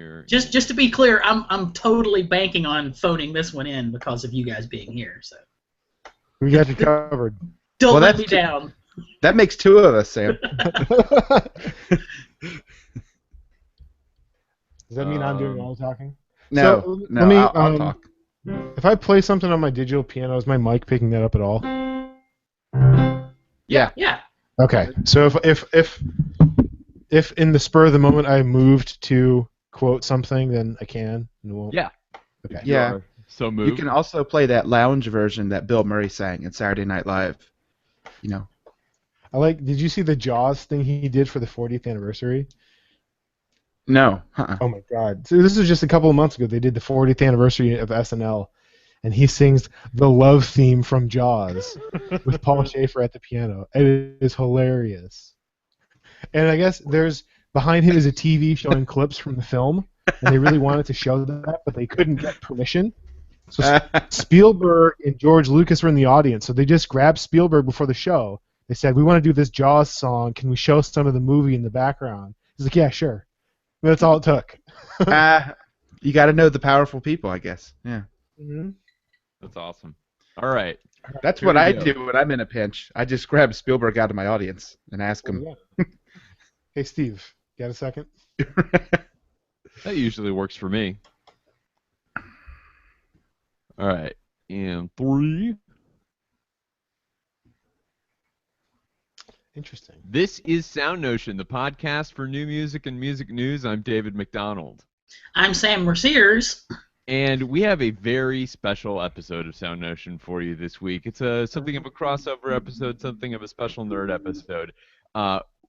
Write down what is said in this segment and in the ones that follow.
Or just to be clear, I'm totally banking on phoning this one in because of you guys being here. So We got you covered. don't let me down. That makes two of us, Sam. Does that mean I'm doing all the talking? No, So, no, let me, I'll talk. If I play something on my digital piano, is my mic picking that up at all? Yeah. Okay. So if in the spur of the moment I moved to quote something, then I can and it won't. Yeah. Okay. Yeah. So moved. You can also play that lounge version that Bill Murray sang in Saturday Night Live. You know. Did you see the Jaws thing he did for the 40th anniversary? No. Oh my God! So this was just a couple of months ago. They did the 40th anniversary of SNL, and he sings the love theme from Jaws with Paul Schaefer at the piano. It is hilarious. And I guess behind him is a TV showing clips from the film, and they really wanted to show that, but they couldn't get permission. So Spielberg and George Lucas were in the audience, so they just grabbed Spielberg before the show. They said, "We want to do this Jaws song. Can we show some of the movie in the background?" He's like, "Yeah, sure." That's all it took. You got to know the powerful people, I guess. Yeah. Mm-hmm. That's awesome. All right. That's what I do when I'm in a pinch. I just grab Spielberg out of my audience and ask him. Hey, Steve, got a second? That usually works for me. All right. And 3. Interesting. This is SoundNotion, the podcast for new music and music news. I'm David McDonald. I'm Sam Merciers. And we have a very special episode of SoundNotion for you this week. It's something of a crossover episode, something of a special nerd episode.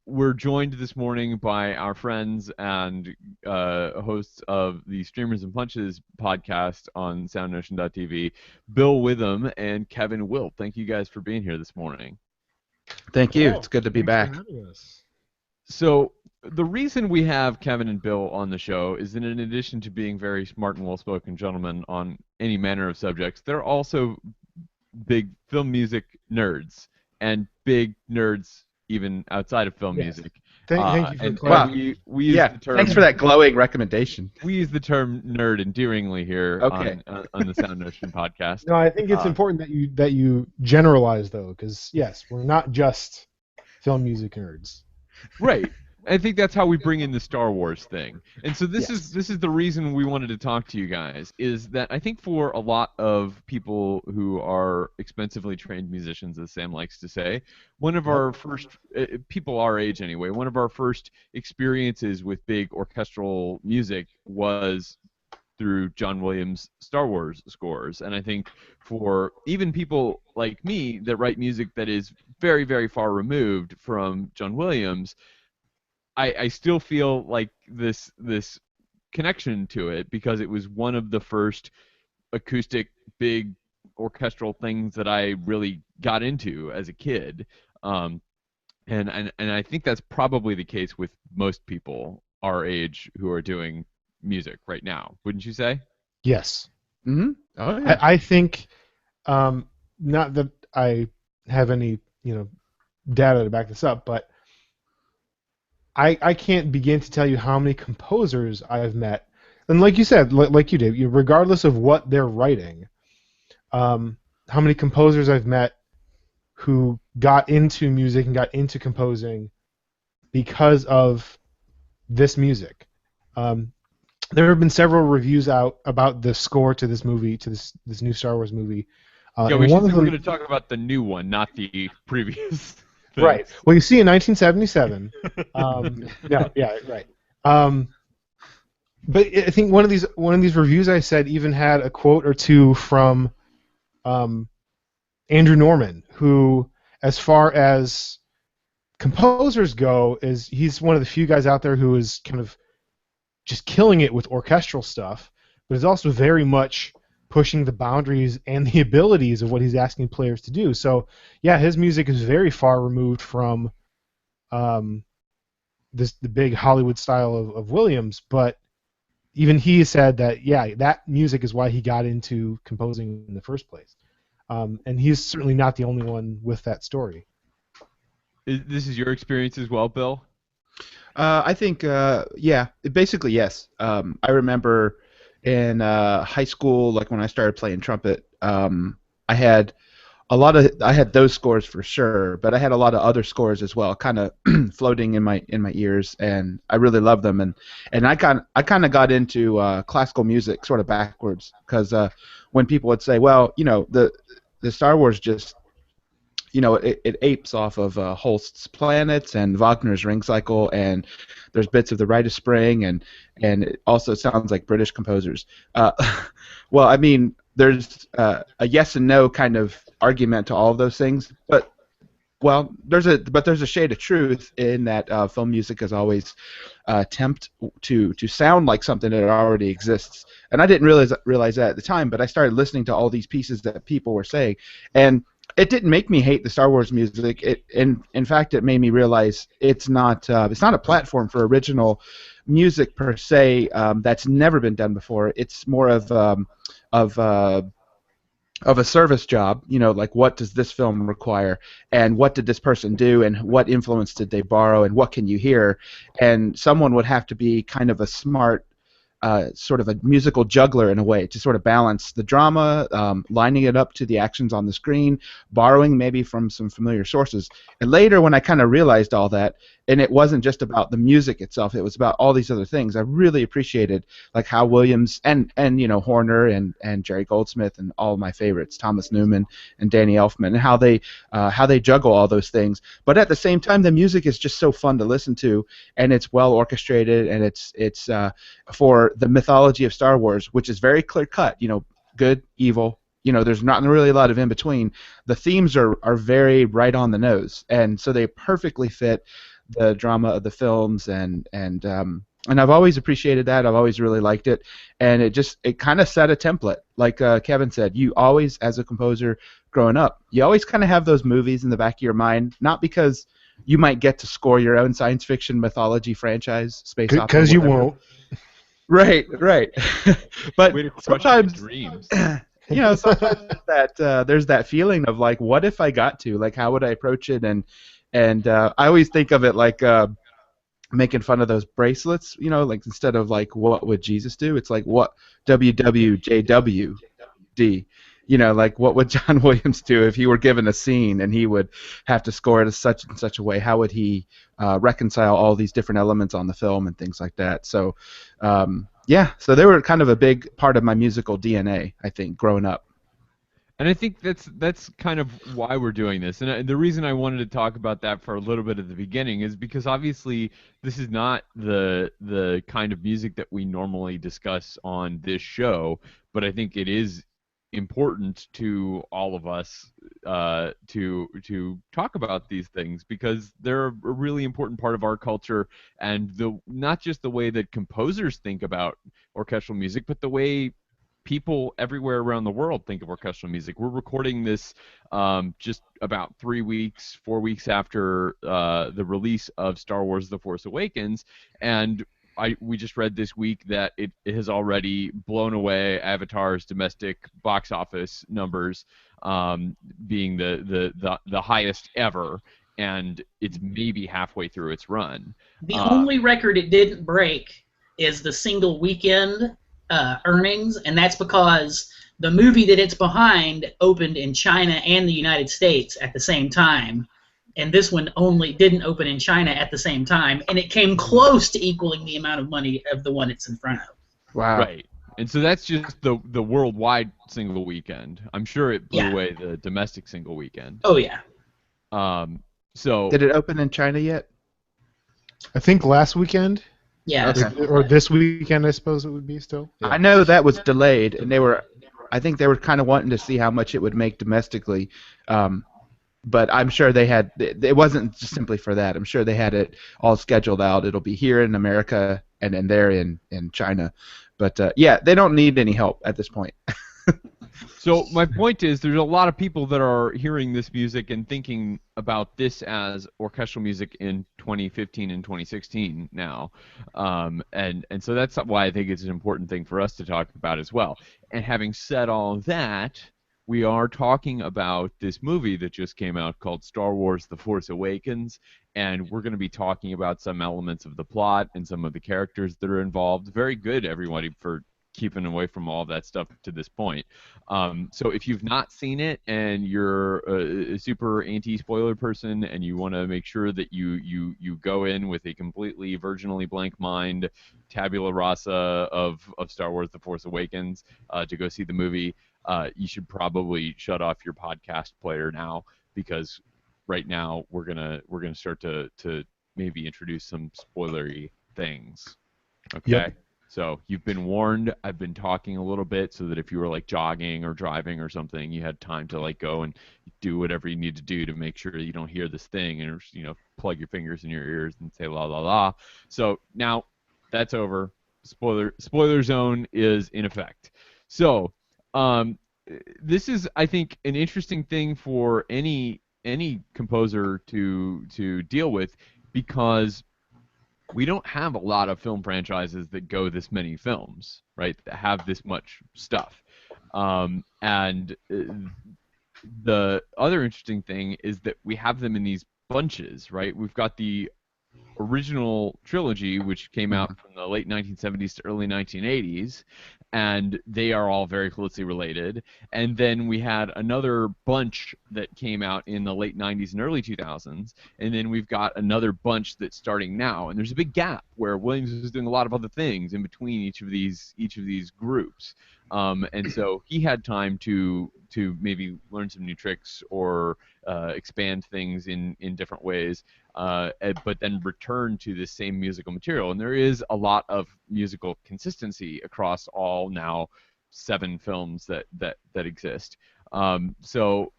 We're joined this morning by our friends and hosts of the Streamers and Punches podcast on SoundNotion.tv, Bill Witham and Kevin Wilt. Thank you guys for being here this morning. Thank you. It's good to be back. So the reason we have Kevin and Bill on the show is that in addition to being very smart and well-spoken gentlemen on any manner of subjects, they're also big film music nerds and big nerds even outside of film music. Thank you for and clarifying. we use the term, thanks for that glowing recommendation. We use the term nerd endearingly here on the SoundNotion podcast. No, I think it's important that you generalize though, because yes, we're not just film music nerds. Right. I think that's how we bring in the Star Wars thing. And so this is the reason we wanted to talk to you guys, is that I think for a lot of people who are expensively trained musicians, as Sam likes to say, one of our first, people our age anyway, one of our first experiences with big orchestral music was through John Williams' Star Wars scores. And I think for even people like me that write music that is very, very far removed from John Williams, I still feel like this connection to it because it was one of the first acoustic big orchestral things that I really got into as a kid, and I think that's probably the case with most people our age who are doing music right now. Wouldn't you say? Yes. Mm-hmm. Oh, yeah. I think not that I have any data to back this up, but I can't begin to tell you how many composers I've met, and like you said, like you did, regardless of what they're writing, how many composers I've met who got into music and got into composing because of this music. There have been several reviews out about the score to this movie, to this new Star Wars movie. Yeah, we're going to talk about the new one, not the previous. Right. Well, you see, in 1977. Right. But I think one of these reviews I said even had a quote or two from Andrew Norman, who, as far as composers go, he's one of the few guys out there who is kind of just killing it with orchestral stuff, but is also very much pushing the boundaries and the abilities of what he's asking players to do. So, yeah, his music is very far removed from the big Hollywood style of Williams, but even he said that, yeah, that music is why he got into composing in the first place. And he's certainly not the only one with that story. This is your experience as well, Bill? I think, yeah, basically yes. I remember in high school, like when I started playing trumpet, I had I had those scores for sure, but I had a lot of other scores as well, kind of floating in my ears, and I really loved them. And I kind of got into classical music sort of backwards because when people would say, well, the Star Wars just it apes off of Holst's Planets and Wagner's Ring Cycle, and there's bits of the Rite of Spring, and it also sounds like British composers. Uh, well, I mean, there's a yes and no kind of argument to all of those things, but there's a shade of truth in that film music is always attempt to sound like something that already exists, and I didn't realize that at the time, but I started listening to all these pieces that people were saying, and it didn't make me hate the Star Wars music. In fact, it made me realize it's not a platform for original music per se. That's never been done before. It's more of of a service job, like what does this film require, and what did this person do, and what influence did they borrow, and what can you hear, and someone would have to be kind of a smart sort of a musical juggler in a way to sort of balance the drama, lining it up to the actions on the screen, borrowing maybe from some familiar sources. And later, when I kind of realized all that, and it wasn't just about the music itself, it was about all these other things. I really appreciated like how Williams and Horner and Jerry Goldsmith and all of my favorites, Thomas Newman and Danny Elfman, and how they juggle all those things. But at the same time, the music is just so fun to listen to, and it's well orchestrated, and it's for the mythology of Star Wars, which is very clear cut. Good, evil. There's not really a lot of in between. The themes are very right on the nose, and so they perfectly fit the drama of the films, and I've always appreciated that. I've always really liked it, and it kind of set a template. Like Kevin said, you always, as a composer growing up, you always kind of have those movies in the back of your mind, not because you might get to score your own science fiction mythology franchise, space opera, Because you whatever. won't. Right. But Way to crush my sometimes, dreams. sometimes there's that feeling of like, what if I got to? Like, how would I approach it? And I always think of it like making fun of those bracelets. Like instead of like, what would Jesus do? It's like, what WWJWD. Like what would John Williams do if he were given a scene and he would have to score it as such and such a way? How would he reconcile all these different elements on the film and things like that? So, so they were kind of a big part of my musical DNA, I think, growing up. And I think that's kind of why we're doing this. And the reason I wanted to talk about that for a little bit at the beginning is because obviously this is not the kind of music that we normally discuss on this show, but I think it is important to all of us to talk about these things because they're a really important part of our culture, and not just the way that composers think about orchestral music, but the way people everywhere around the world think of orchestral music. We're recording this just about 4 weeks after the release of Star Wars: The Force Awakens, and we just read this week that it has already blown away Avatar's domestic box office numbers, being the highest ever, and it's maybe halfway through its run. The only record it didn't break is the single weekend earnings, and that's because the movie that it's behind opened in China and the United States at the same time, and this one only didn't open in China at the same time, and it came close to equaling the amount of money of the one it's in front of. Wow. Right. And so that's just the worldwide single weekend. I'm sure it blew away the domestic single weekend. Oh yeah. So Did it open in China yet? I think last weekend. Yeah. Okay. Or this weekend, I suppose it would be still. Yeah. I know that was delayed, and I think they were kind of wanting to see how much it would make domestically. But I'm sure it wasn't just simply for that. I'm sure they had it all scheduled out. It'll be here in America and then there in China. But they don't need any help at this point. So my point is, there's a lot of people that are hearing this music and thinking about this as orchestral music in 2015 and 2016 now, and so that's why I think it's an important thing for us to talk about as well. And having said all that, we are talking about this movie that just came out called Star Wars: The Force Awakens, and we're going to be talking about some elements of the plot and some of the characters that are involved. Very good, everybody, for keeping away from all that stuff to this point. So if you've not seen it and you're a super anti-spoiler person and you want to make sure that you go in with a completely virginally blank mind, tabula rasa of Star Wars: The Force Awakens to go see the movie, you should probably shut off your podcast player now, because right now we're gonna start to maybe introduce some spoilery things. Okay. Yep. So you've been warned. I've been talking a little bit so that if you were like jogging or driving or something, you had time to like go and do whatever you need to do to make sure you don't hear this thing, and plug your fingers in your ears and say la la la. So now that's over. Spoiler zone is in effect. So this is, I think, an interesting thing for any composer to deal with, because we don't have a lot of film franchises that go this many films, right? That have this much stuff. And the other interesting thing is that we have them in these bunches, right? We've got the original trilogy, which came out from the late 1970s to early 1980s, and they are all very closely related. And then we had another bunch that came out in the late 90s and early 2000s, and then we've got another bunch that's starting now. And there's a big gap where Williams is doing a lot of other things in between each of these groups. And so he had time to maybe learn some new tricks or expand things in different ways, but then return to the same musical material. And there is a lot of musical consistency across all now 7 films that exist. So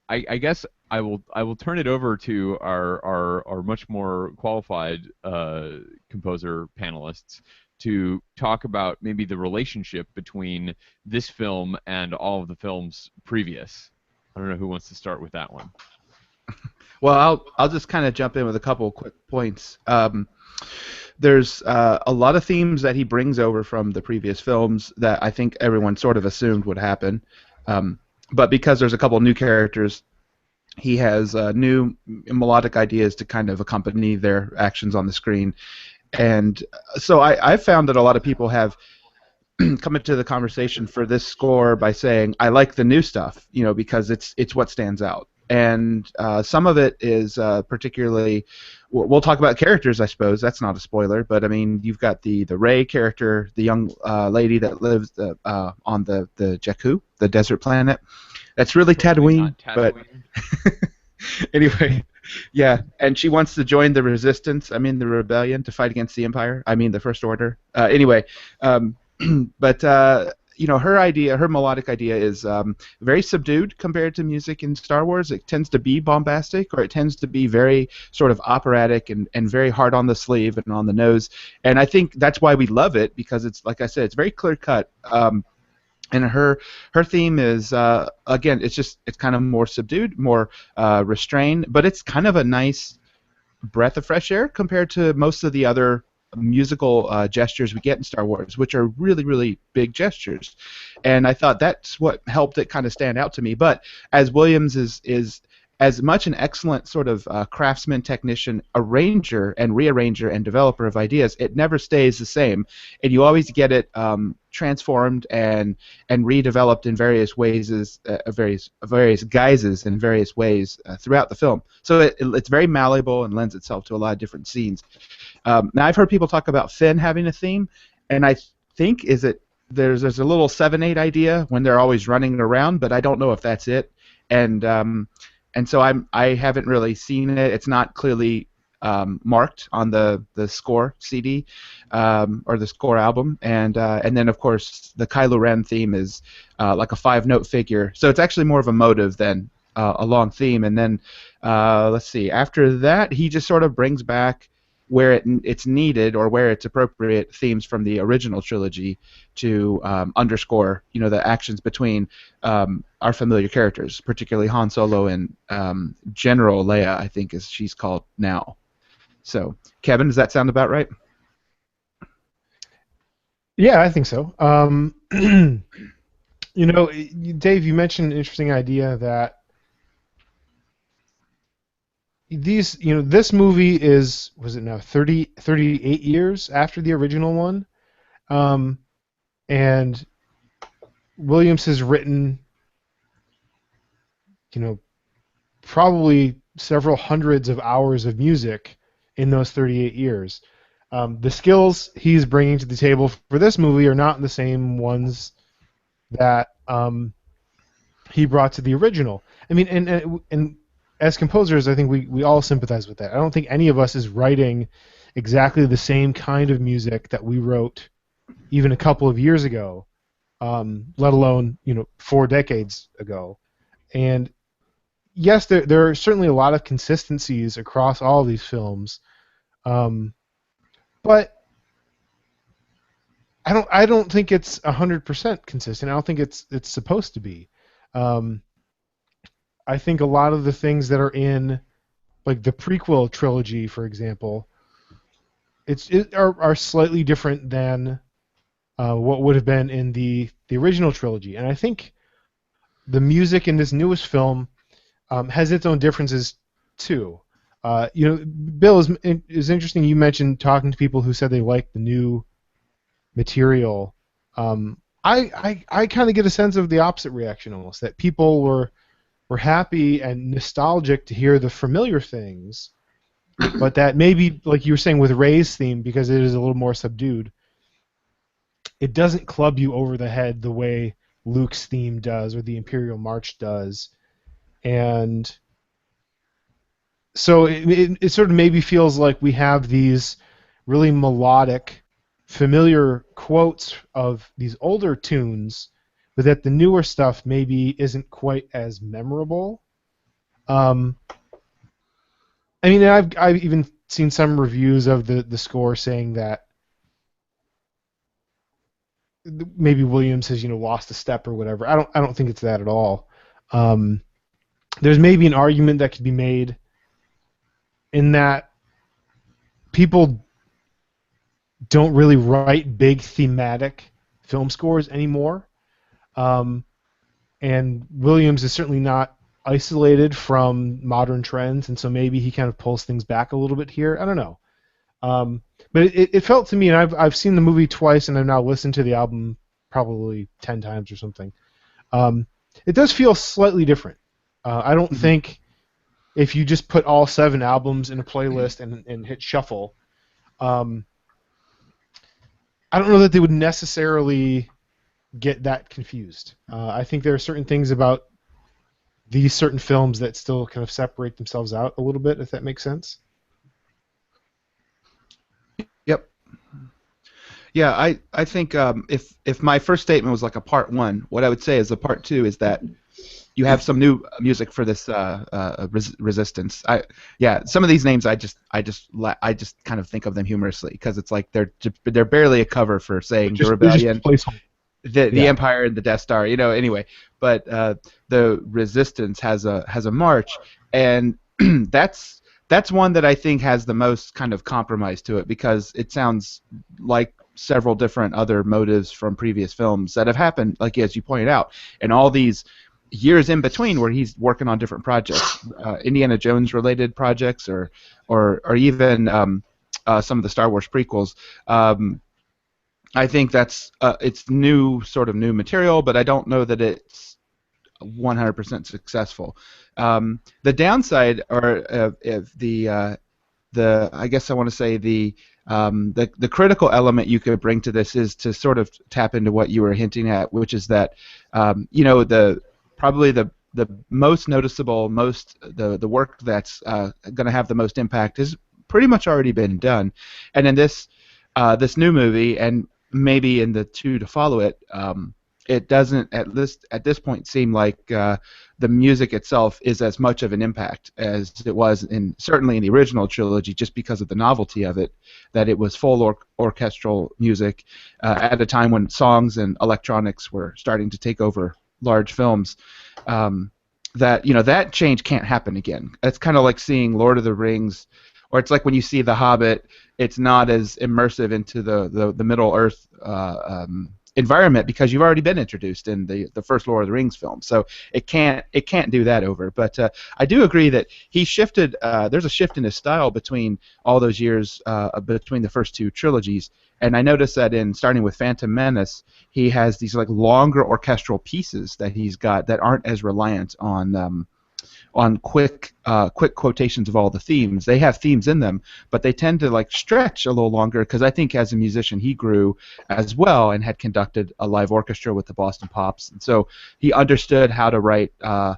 I guess I will turn it over to our much more qualified composer panelists to talk about maybe the relationship between this film and all of the films previous. I don't know who wants to start with that one. Well, I'll just kind of jump in with a couple quick points. There's a lot of themes that he brings over from the previous films that I think everyone sort of assumed would happen. But because there's a couple new characters, he has new melodic ideas to kind of accompany their actions on the screen. And so I've found that a lot of people have come into the conversation for this score by saying, I like the new stuff, because it's what stands out. And some of it is particularly, we'll talk about characters, I suppose. That's not a spoiler, but I mean, you've got the Rey character, the young lady that lives on the Jakku, the desert planet. That's really Tatooine, but anyway, yeah. And she wants to join the Resistance. I mean, the rebellion to fight against the Empire. I mean, the First Order. Anyway, but her melodic idea is very subdued compared to music in Star Wars. It tends to be bombastic, or it tends to be very sort of operatic and very hard on the sleeve and on the nose. And I think that's why we love it, because it's, like I said, it's very clear cut. And her theme is again, it's kind of more subdued, more restrained, but it's kind of a nice breath of fresh air compared to most of the other musical gestures we get in Star Wars, which are really, really big gestures. And I thought that's what helped it kind of stand out to me. But as Williams is as much an excellent sort of craftsman, technician, arranger, and rearranger and developer of ideas, it never stays the same, and you always get it transformed and redeveloped in various ways, various guises in various ways throughout the film. So it's very malleable and lends itself to a lot of different scenes. Now I've heard people talk about Finn having a theme, and I think there's a little 7/8 idea when they're always running around, but I don't know if that's it. And so I haven't really seen it. It's not clearly marked on the score CD or the score album. And then of course the Kylo Ren theme is like a 5-note figure. So it's actually more of a motive than a long theme. And then let's see. After that, he just sort of brings back where it's needed or where it's appropriate themes from the original trilogy to underscore, the actions between our familiar characters, particularly Han Solo and General Leia, I think as she's called now. So, Kevin, does that sound about right? Yeah, I think so. Dave, you mentioned an interesting idea that this movie was it now 38 years after the original one, and Williams has written, probably several hundreds of hours of music in those 38 years. The skills he's bringing to the table for this movie are not the same ones that he brought to the original. I mean, and as composers, I think we all sympathize with that. I don't think any of us is writing exactly the same kind of music that we wrote even a couple of years ago, let alone 4 decades ago. And yes, there are certainly a lot of consistencies across all of these films, but I don't think it's 100% consistent. I don't think it's supposed to be. I think a lot of the things that are in, like the prequel trilogy, for example, are slightly different than what would have been in the original trilogy. And I think the music in this newest film has its own differences too. Bill, is interesting. You mentioned talking to people who said they liked the new material. I kind of get a sense of the opposite reaction almost, that people were happy and nostalgic to hear the familiar things, but that maybe, like you were saying with Ray's theme, because it is a little more subdued, it doesn't club you over the head the way Luke's theme does or the Imperial March does. And so it sort of maybe feels like we have these really melodic, familiar quotes of these older tunes, but that the newer stuff maybe isn't quite as memorable. I mean, I've even seen some reviews of the score saying that maybe Williams has lost a step or whatever. I don't think it's that at all. There's maybe an argument that could be made in that people don't really write big thematic film scores anymore. And Williams is certainly not isolated from modern trends, and so maybe he kind of pulls things back a little bit here. I don't know. But it felt to me, and I've seen the movie twice, and I've now listened to the album probably 10 times or something. It does feel slightly different. I don't think if you just put all 7 albums in a playlist and hit shuffle, I don't know that they would necessarily get that confused. I think there are certain things about these certain films that still kind of separate themselves out a little bit, if that makes sense. Yep. Yeah, I think if my first statement was like a part 1, what I would say is a part 2 is that you have some new music for this Resistance. Some of these names I just kind of think of them humorously because it's like they're barely a cover for saying the Rebellion, the Empire, and the Death Star. Anyway, but the Resistance has a march, and that's one that I think has the most kind of compromise to it because it sounds like several different other motives from previous films that have happened, like as you pointed out, and all these years in between where he's working on different projects, Indiana Jones related projects, or even some of the Star Wars prequels. I think that's it's new material, but I don't know that it's 100% successful. The downside, or the I guess I want to say the critical element you could bring to this is to sort of tap into what you were hinting at, which is that probably the most noticeable, the work that's going to have the most impact has pretty much already been done, and in this new movie, and maybe in the 2 to follow it, it doesn't at this point seem like the music itself is as much of an impact as it was certainly in the original trilogy, just because of the novelty of it, that it was full orchestral music at a time when songs and electronics were starting to take over large films. That change can't happen again. It's kind of like seeing Lord of the Rings, or it's like when you see The Hobbit. It's not as immersive into the Middle Earth environment because you've already been introduced in the first Lord of the Rings film. So it can't do that over. But I do agree that he shifted. There's a shift in his style between all those years between the first two trilogies. And I noticed that in starting with Phantom Menace, he has these like longer orchestral pieces that he's got that aren't as reliant on quick quotations of all the themes. They have themes in them, but they tend to like stretch a little longer because I think as a musician he grew as well and had conducted a live orchestra with the Boston Pops, and so he understood how to write I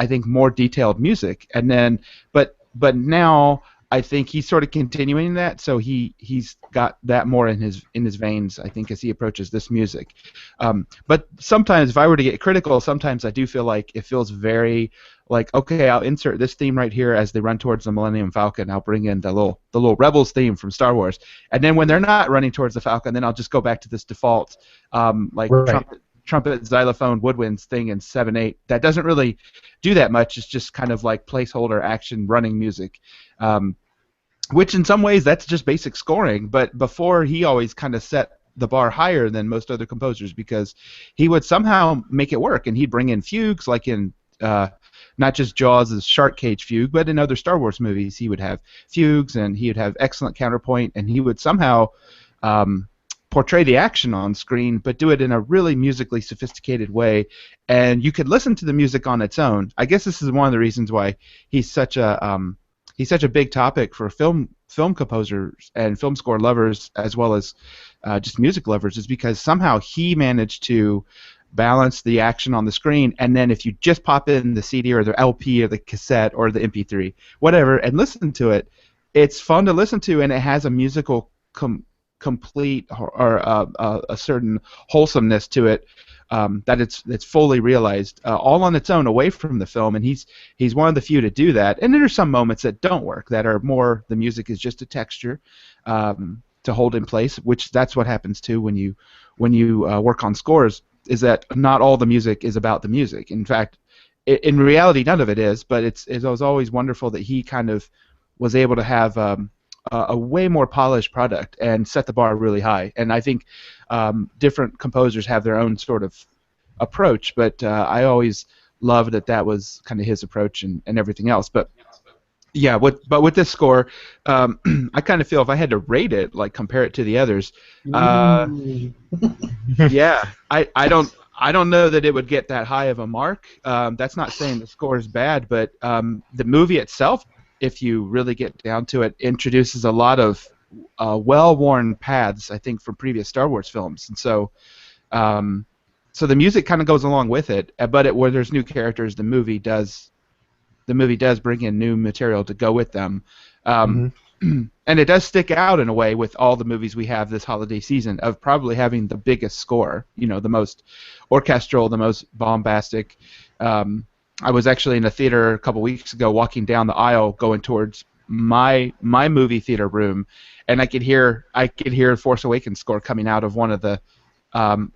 think more detailed music. And then but now I think he's sort of continuing that, so he's got that more in his veins, I think, as he approaches this music. But sometimes, if I were to get critical, sometimes I do feel like it feels very like, okay, I'll insert this theme right here as they run towards the Millennium Falcon. I'll bring in the little Rebels theme from Star Wars, and then when they're not running towards the Falcon, then I'll just go back to this default like Right. trumpet, xylophone, woodwinds thing in 7/8. That doesn't really do that much. It's just kind of like placeholder action running music. Which in some ways that's just basic scoring, but before he always kind of set the bar higher than most other composers because he would somehow make it work, and he'd bring in fugues like in not just Jaws' Shark Cage fugue, but in other Star Wars movies he would have fugues, and he would have excellent counterpoint, and he would somehow portray the action on screen, but do it in a really musically sophisticated way, and you could listen to the music on its own. I guess this is one of the reasons why he's such a big topic for film composers and film score lovers as well as just music lovers, is because somehow he managed to balance the action on the screen, and then if you just pop in the CD or the LP or the cassette or the MP3, whatever, and listen to it, it's fun to listen to, and it has a musical complete or a certain wholesomeness to it. That it's fully realized all on its own away from the film, and he's one of the few to do that. And there are some moments that don't work, that are more the music is just a texture to hold in place, which that's what happens too when you work on scores, is that not all the music is about the music. In fact, in reality, none of it is, but it was always wonderful that he kind of was able to have a way more polished product and set the bar really high. And I think different composers have their own sort of approach, but I always loved that was kind of his approach and everything else. But yeah, with this score, I kind of feel if I had to rate it, like compare it to the others, yeah, I don't know that it would get that high of a mark. That's not saying the score is bad, but the movie itself, if you really get down to it, introduces a lot of well-worn paths, I think, from previous Star Wars films, and so the music kind of goes along with it. But where there's new characters, the movie does bring in new material to go with them, and it does stick out in a way with all the movies we have this holiday season of probably having the biggest score, the most orchestral, the most bombastic. I was actually in a theater a couple weeks ago, walking down the aisle, going towards my movie theater room, and I could hear Force Awakens score coming out of one of the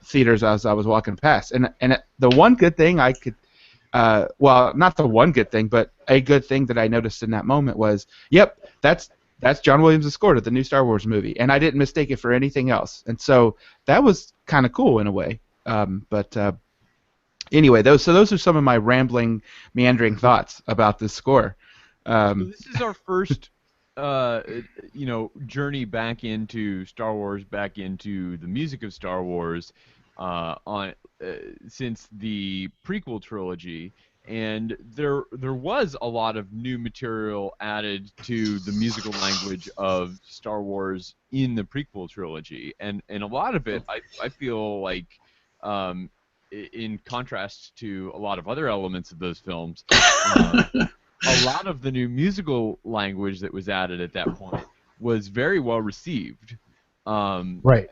theaters as I was walking past. And the one good thing I could, well, not the one good thing, but a good thing that I noticed in that moment was, yep, that's John Williams' score to the new Star Wars movie, and I didn't mistake it for anything else. And so that was kind of cool in a way. Anyway, those are some of my rambling, meandering thoughts about this score. So this is our first, journey back into Star Wars, back into the music of Star Wars, since the prequel trilogy, and there was a lot of new material added to the musical language of Star Wars in the prequel trilogy, and a lot of it I feel like. In contrast to a lot of other elements of those films, a lot of the new musical language that was added at that point was very well received. Right.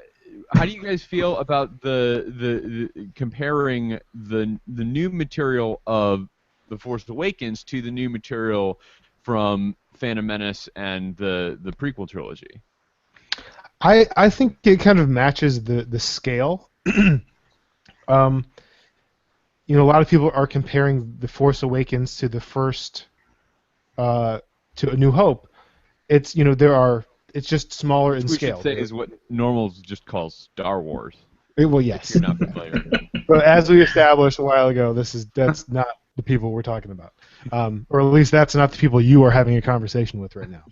How do you guys feel about the comparing the new material of The Force Awakens to the new material from Phantom Menace and the prequel trilogy? I think it kind of matches the scale. A lot of people are comparing The Force Awakens to the first, to A New Hope. It's it's just smaller in scale. We should say is what normals just call Star Wars. Well, If yes. you're not familiar. But as we established a while ago, that's not the people we're talking about, or at least that's not the people you are having a conversation with right now.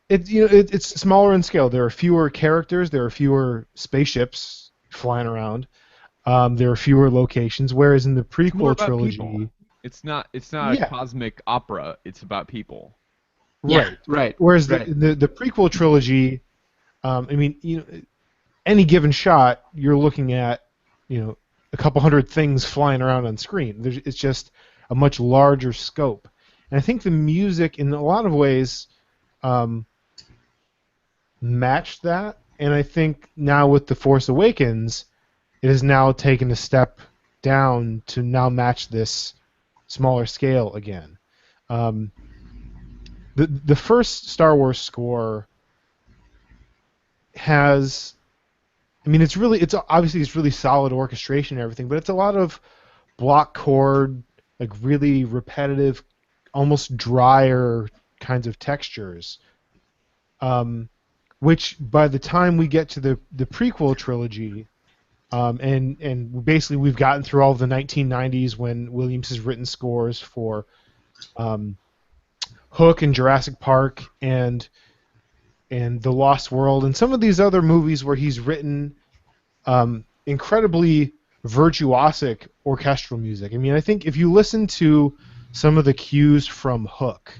It's smaller in scale. There are fewer characters. There are fewer spaceships flying around. There are fewer locations. Whereas in the It's more prequel about trilogy, people. It's not a yeah, cosmic opera. It's about people. Yeah. right. Right. Whereas right. the prequel trilogy, I mean, any given shot, you're looking at, a couple hundred things flying around on screen. It's just a much larger scope. And I think the music, in a lot of ways, matched that. And I think now with The Force Awakens, it has now taken a step down to now match this smaller scale again. The first Star Wars score has, I mean, it's obviously it's really solid orchestration and everything, but it's a lot of block chord, like really repetitive, almost drier kinds of textures. Which by the time we get to the prequel trilogy, and basically we've gotten through all of the 1990s when Williams has written scores for Hook and Jurassic Park and The Lost World and some of these other movies where he's written incredibly virtuosic orchestral music. I mean, I think if you listen to some of the cues from Hook,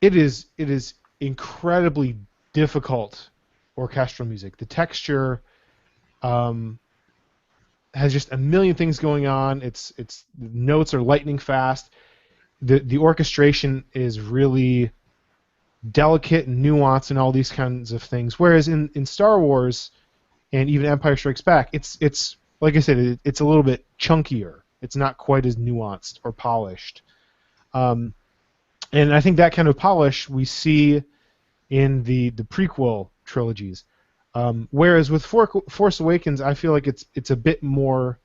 it is incredibly difficult orchestral music. The texture has just a million things going on. The notes are lightning fast. The orchestration is really delicate and nuanced and all these kinds of things. Whereas in Star Wars and even Empire Strikes Back, it's like I said, it's a little bit chunkier. It's not quite as nuanced or polished. And I think that kind of polish we see in the prequel trilogies. Whereas with Force Awakens, I feel like it's a bit more.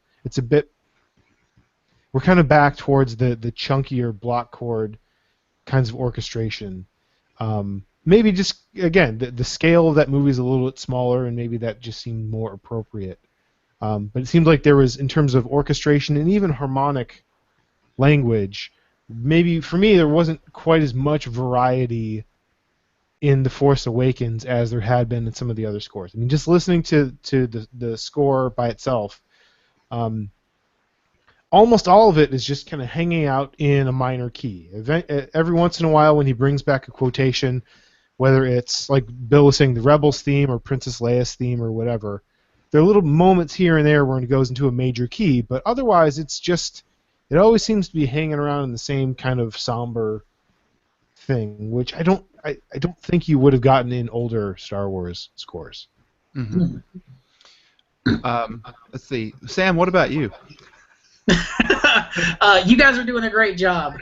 We're kind of back towards the chunkier block chord kinds of orchestration. Maybe just again the scale of that movie is a little bit smaller, and maybe that just seemed more appropriate. But it seemed like there was, in terms of orchestration and even harmonic language, maybe for me there wasn't quite as much variety in The Force Awakens as there had been in some of the other scores. I mean, just listening to the score by itself, almost all of it is just kind of hanging out in a minor key. Every once in a while, when he brings back a quotation, whether it's like Bill was saying, the Rebels theme or Princess Leia's theme or whatever, there are little moments here and there when it goes into a major key, but otherwise it always seems to be hanging around in the same kind of somber thing, which I don't think you would have gotten in older Star Wars scores. Mm-hmm. Let's see, Sam. What about you? You guys are doing a great job.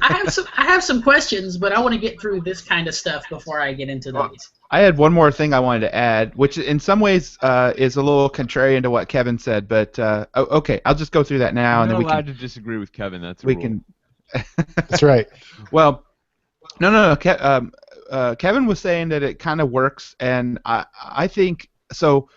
I have some questions, but I want to get through this kind of stuff before I get into these. I had one more thing I wanted to add, which in some ways is a little contrarian to what Kevin said, but okay, I'll just go through that now, You're and then not we allowed can. to disagree with Kevin. That's a We rule. can. That's right. Well, no. Kevin was saying that it kind of works, and I think so.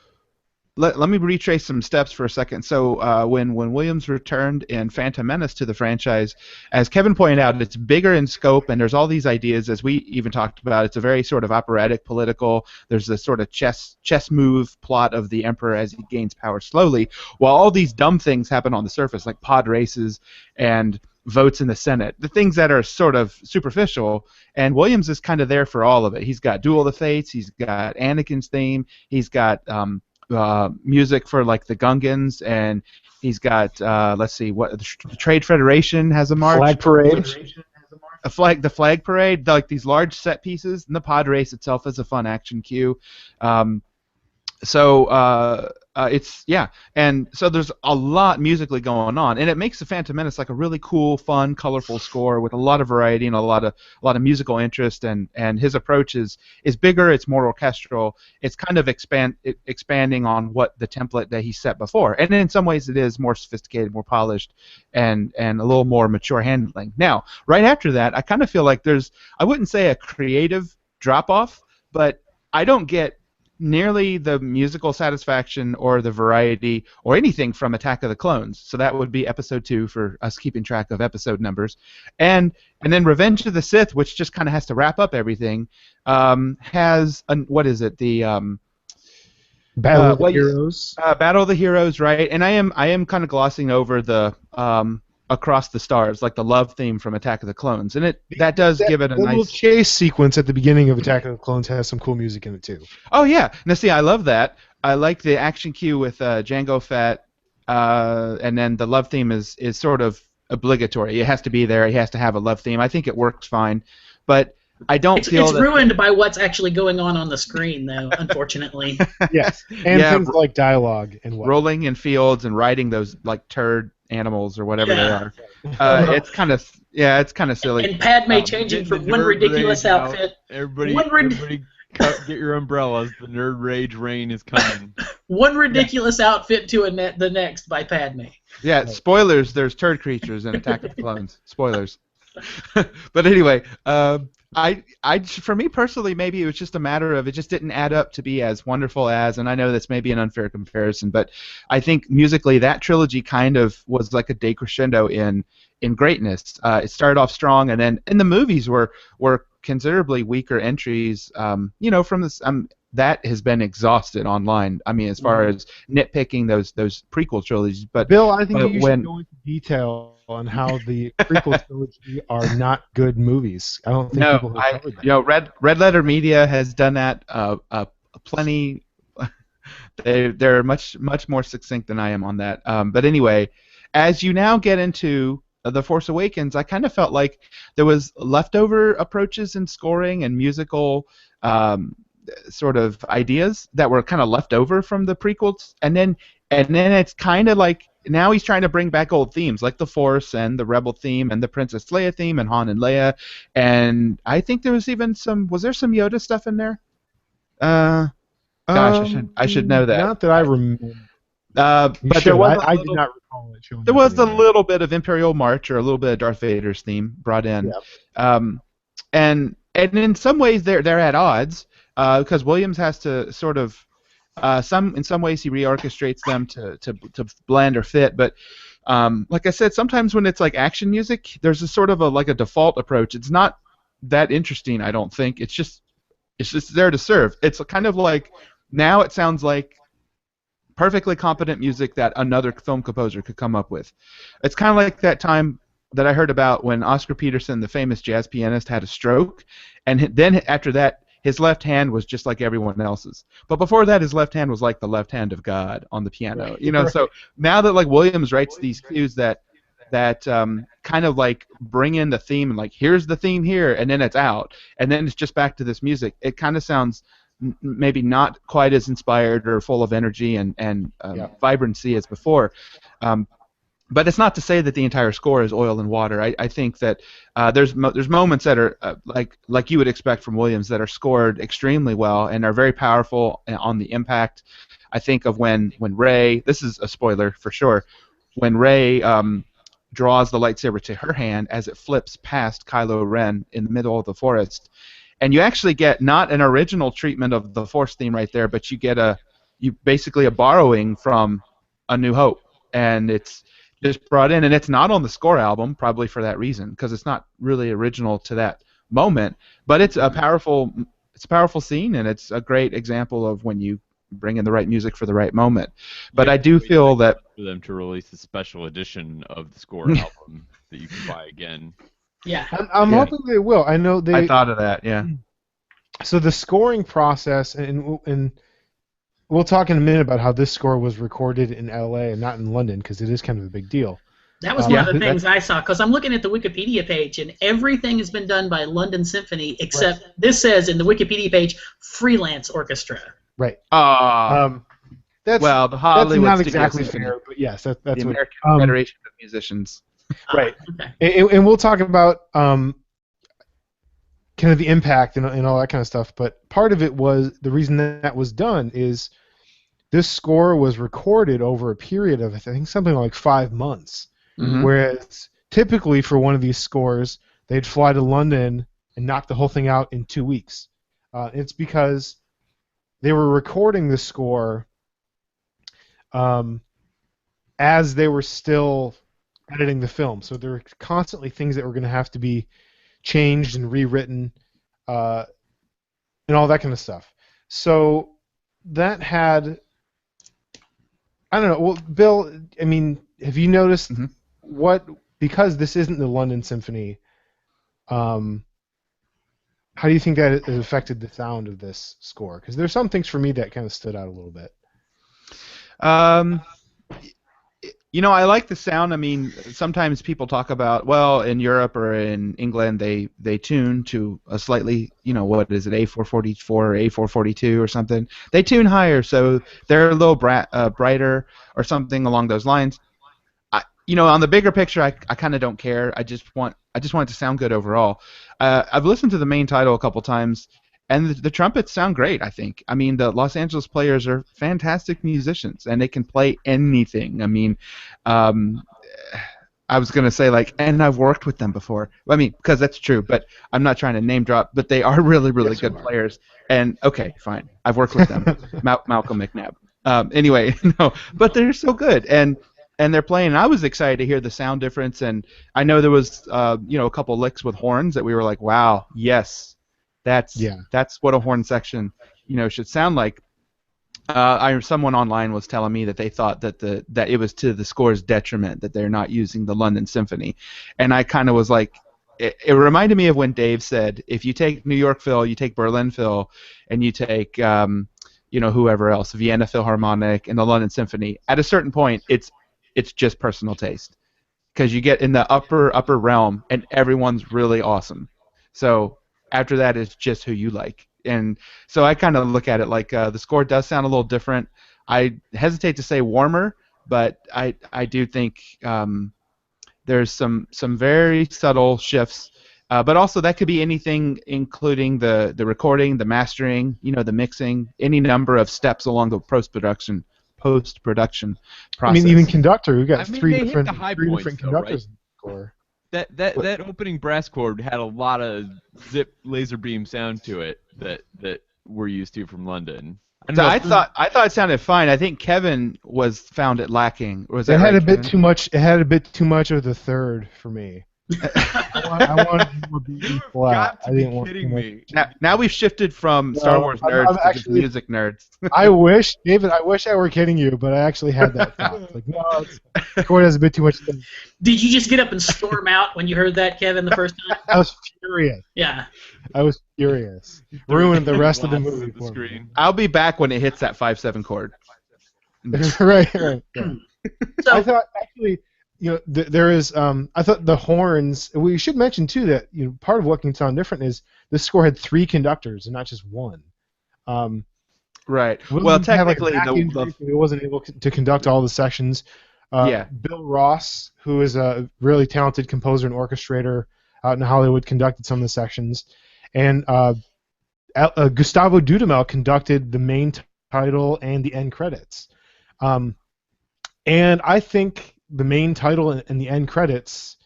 Let me retrace some steps for a second. So when Williams returned in Phantom Menace to the franchise, as Kevin pointed out, it's bigger in scope, and there's all these ideas, as we even talked about. It's a very sort of operatic, political. There's this sort of chess move plot of the Emperor as he gains power slowly, while all these dumb things happen on the surface, like pod races and votes in the Senate, the things that are sort of superficial. And Williams is kind of there for all of it. He's got Duel of the Fates. He's got Anakin's theme. He's got music for like the Gungans, and he's got let's see, what the Trade Federation has a march. Flag parade. The flag parade, like these large set pieces, and the pod race itself is a fun action cue. And so there's a lot musically going on, and it makes the Phantom Menace like a really cool, fun, colorful score with a lot of variety and a lot of musical interest. And his approach is bigger, it's more orchestral, it's kind of expanding on what the template that he set before, and in some ways it is more sophisticated, more polished, and a little more mature handling. Now, right after that, I kind of feel like there's, I wouldn't say a creative drop off, but I don't get nearly the musical satisfaction or the variety or anything from Attack of the Clones. So that would be episode 2 for us keeping track of episode numbers. And then Revenge of the Sith, which just kind of has to wrap up everything, has what is it? The Battle of the Heroes. Battle of the Heroes, right? And I am kind of glossing over the Across the Stars, like the love theme from Attack of the Clones, and that does give it a nice little chase sequence at the beginning of Attack of the Clones has some cool music in it too. Oh yeah, now see, I love that. I like the action cue with Jango Fett, and then the love theme is sort of obligatory. It has to be there. He has to have a love theme. I think it works fine, but I don't feel it's ruined by what's actually going on the screen, though. Unfortunately. Yes, and things like dialogue and what. Rolling in fields and riding those like turd animals or whatever they are. It's kind of silly. And Padme changing from one ridiculous outfit. Everybody get your umbrellas. The nerd rage rain is coming. One ridiculous outfit to the next by Padme. Yeah, spoilers. There's turd creatures in Attack of the Clones. Spoilers. But anyway, for me personally, maybe it was just a matter of it just didn't add up to be as wonderful as, and I know that's maybe an unfair comparison, but I think musically that trilogy kind of was like a decrescendo in greatness. It started off strong, and then the movies were considerably weaker entries. From this. That has been exhausted online. I mean, as far as nitpicking those prequel trilogies, but Bill, I think you should go into detail on how the prequel trilogy are not good movies. I don't think people have covered that. Red Letter Media has done that plenty. They're much more succinct than I am on that. But anyway, as you now get into The Force Awakens, I kind of felt like there was leftover approaches in scoring and musical sort of ideas that were kind of left over from the prequels, and then it's kind of like now he's trying to bring back old themes like the Force and the Rebel theme and the Princess Leia theme and Han and Leia, and I think there was even some Yoda stuff in there? Gosh, I should know that. Not that I remember. But there was I did not recall it. There was a little bit of Imperial March or a little bit of Darth Vader's theme brought in, and in some ways they're at odds. Because Williams has to sort of, in some ways he reorchestrates them to blend or fit, but like I said, sometimes when it's like action music, there's a sort of a default approach. It's not that interesting, I don't think. It's just there to serve. It's kind of like now it sounds like perfectly competent music that another film composer could come up with. It's kind of like that time that I heard about when Oscar Peterson, the famous jazz pianist, had a stroke, and then after that, his left hand was just like everyone else's. But before that, his left hand was like the left hand of God on the piano. So now that like Williams writes these cues that kind of like bring in the theme and like here's the theme here, and then it's out, and then it's just back to this music. It kind of sounds maybe not quite as inspired or full of energy and vibrancy as before. But it's not to say that the entire score is oil and water. I think that there's moments that are like you would expect from Williams that are scored extremely well and are very powerful on the impact. I think of when Rey, this is a spoiler for sure, when Rey draws the lightsaber to her hand as it flips past Kylo Ren in the middle of the forest, and you actually get not an original treatment of the Force theme right there, but you basically a borrowing from A New Hope, and it's just brought in, and it's not on the score album, probably for that reason, because it's not really original to that moment. But it's a powerful scene, and it's a great example of when you bring in the right music for the right moment. But I do feel that for them to release a special edition of the score album that you can buy again. Yeah, I'm hoping they will. I know they. I thought of that. Yeah. So the scoring process, and we'll talk in a minute about how this score was recorded in L.A. and not in London, because it is kind of a big deal. That was one of the things I saw, because I'm looking at the Wikipedia page, and everything has been done by London Symphony, except this says in the Wikipedia page, freelance orchestra. Right. The Hollywood that's not exactly fair, but yes, that's the what American Federation of Musicians. Right. Okay. And we'll talk about kind of the impact and all that kind of stuff, but part of it was the reason that was done is this score was recorded over a period of I think something like 5 months, whereas typically for one of these scores they'd fly to London and knock the whole thing out in 2 weeks. It's because they were recording the score as they were still editing the film. So there were constantly things that were going to have to be changed and rewritten and all that kind of stuff. So that had, I don't know. Well, Bill, I mean, have you noticed what, because this isn't the London Symphony, how do you think that it affected the sound of this score? Because there's some things for me that kind of stood out a little bit. I like the sound. I mean, sometimes people talk about, well, in Europe or in England, they tune to a slightly, what is it, A444 or A442 or something. They tune higher, so they're a little brighter or something along those lines. On the bigger picture, I kind of don't care. I just want it to sound good overall. I've listened to the main title a couple times, and the trumpets sound great, I think. I mean, the Los Angeles players are fantastic musicians, and they can play anything. I mean, I was going to say, and I've worked with them before. I mean, because that's true, but I'm not trying to name drop, but they are really, really good players. And, okay, fine. I've worked with them. Malcolm McNabb. Anyway, no, but they're so good. And they're playing. And I was excited to hear the sound difference, and I know there was, a couple licks with horns that we were like, wow, yes. That's what a horn section, should sound like. Someone online was telling me that they thought that it was to the score's detriment that they're not using the London Symphony, and I kind of was like, it reminded me of when Dave said, if you take New York Phil, you take Berlin Phil, and you take whoever else, Vienna Philharmonic and the London Symphony, at a certain point it's just personal taste, because you get in the upper realm and everyone's really awesome. So after that, it's just who you like. And so I kind of look at it like the score does sound a little different. I hesitate to say warmer, but I do think there's some very subtle shifts. But also that could be anything, including the recording, the mastering, the mixing, any number of steps along the post-production process. I mean, even conductor. We've got three they different hit the high points, conductors though, right? in the score. That opening brass chord had a lot of zip laser beam sound to it that we're used to from London. I thought it sounded fine. I think Kevin found it lacking. Was that it had right, a bit Kevin? too much. It had a bit too much of the third for me. I wanted more beat flat. I didn't want kidding me. Now we've shifted from Star Wars nerds to just music nerds. I wish, David. I wish I were kidding you, but I actually had that thought. Like, no, the chord has a bit too much. Did you just get up and storm out when you heard that, Kevin, the first time? I was furious. Yeah. I was furious. Ruined the rest of the movie for me. I'll be back when it hits that 5/7 chord. right. Yeah. So, I thought actually. There is. I thought the horns. We should mention too that part of what can sound different is this score had 3 conductors and not just one. Right. Well, technically, he wasn't able to conduct all the sections. Bill Ross, who is a really talented composer and orchestrator out in Hollywood, conducted some of the sections, and Gustavo Dudamel conducted the main title and the end credits. And I think the main title and the end credits,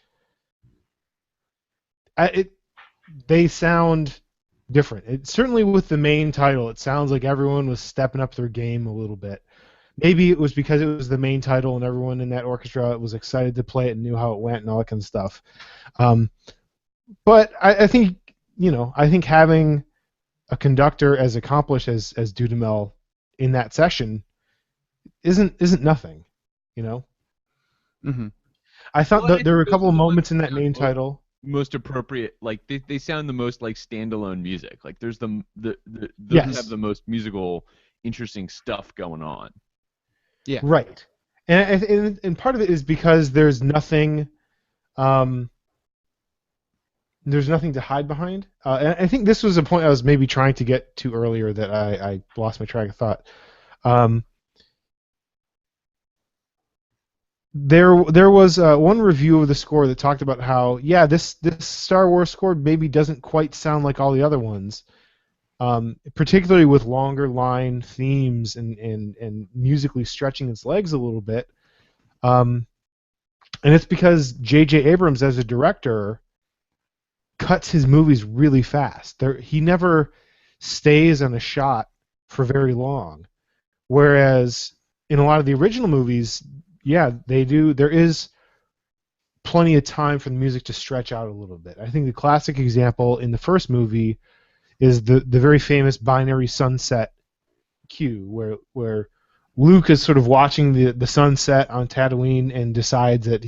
they sound different. Certainly with the main title, it sounds like everyone was stepping up their game a little bit. Maybe it was because it was the main title and everyone in that orchestra was excited to play it and knew how it went and all that kind of stuff. But I think having a conductor as accomplished as Dudamel in that session isn't nothing, Mm-hmm. I thought there were a couple of moments in that main title. Most appropriate, like they sound the most like standalone music. Like there's those have the most musical, interesting stuff going on. Yeah. Right. And part of it is because there's nothing to hide behind. And I think this was a point I was maybe trying to get to earlier that I lost my track of thought. There was one review of the score that talked about how, this Star Wars score maybe doesn't quite sound like all the other ones, particularly with longer line themes and musically stretching its legs a little bit. And it's because J.J. Abrams, as a director, cuts his movies really fast. He never stays in a shot for very long. Whereas in a lot of the original movies, yeah, they do. There is plenty of time for the music to stretch out a little bit. I think the classic example in the first movie is the very famous binary sunset cue, where Luke is sort of watching the sunset on Tatooine and decides that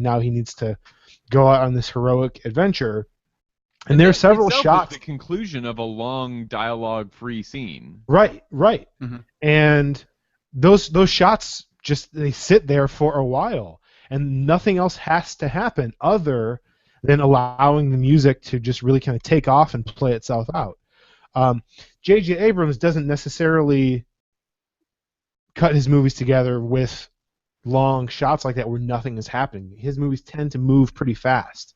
now he needs to go out on this heroic adventure. And there are several shots. Is the conclusion of a long dialogue-free scene. Right. Mhm. And those shots they sit there for a while, and nothing else has to happen other than allowing the music to just really kind of take off and play itself out. J.J. Abrams doesn't necessarily cut his movies together with long shots like that where nothing is happening. His movies tend to move pretty fast.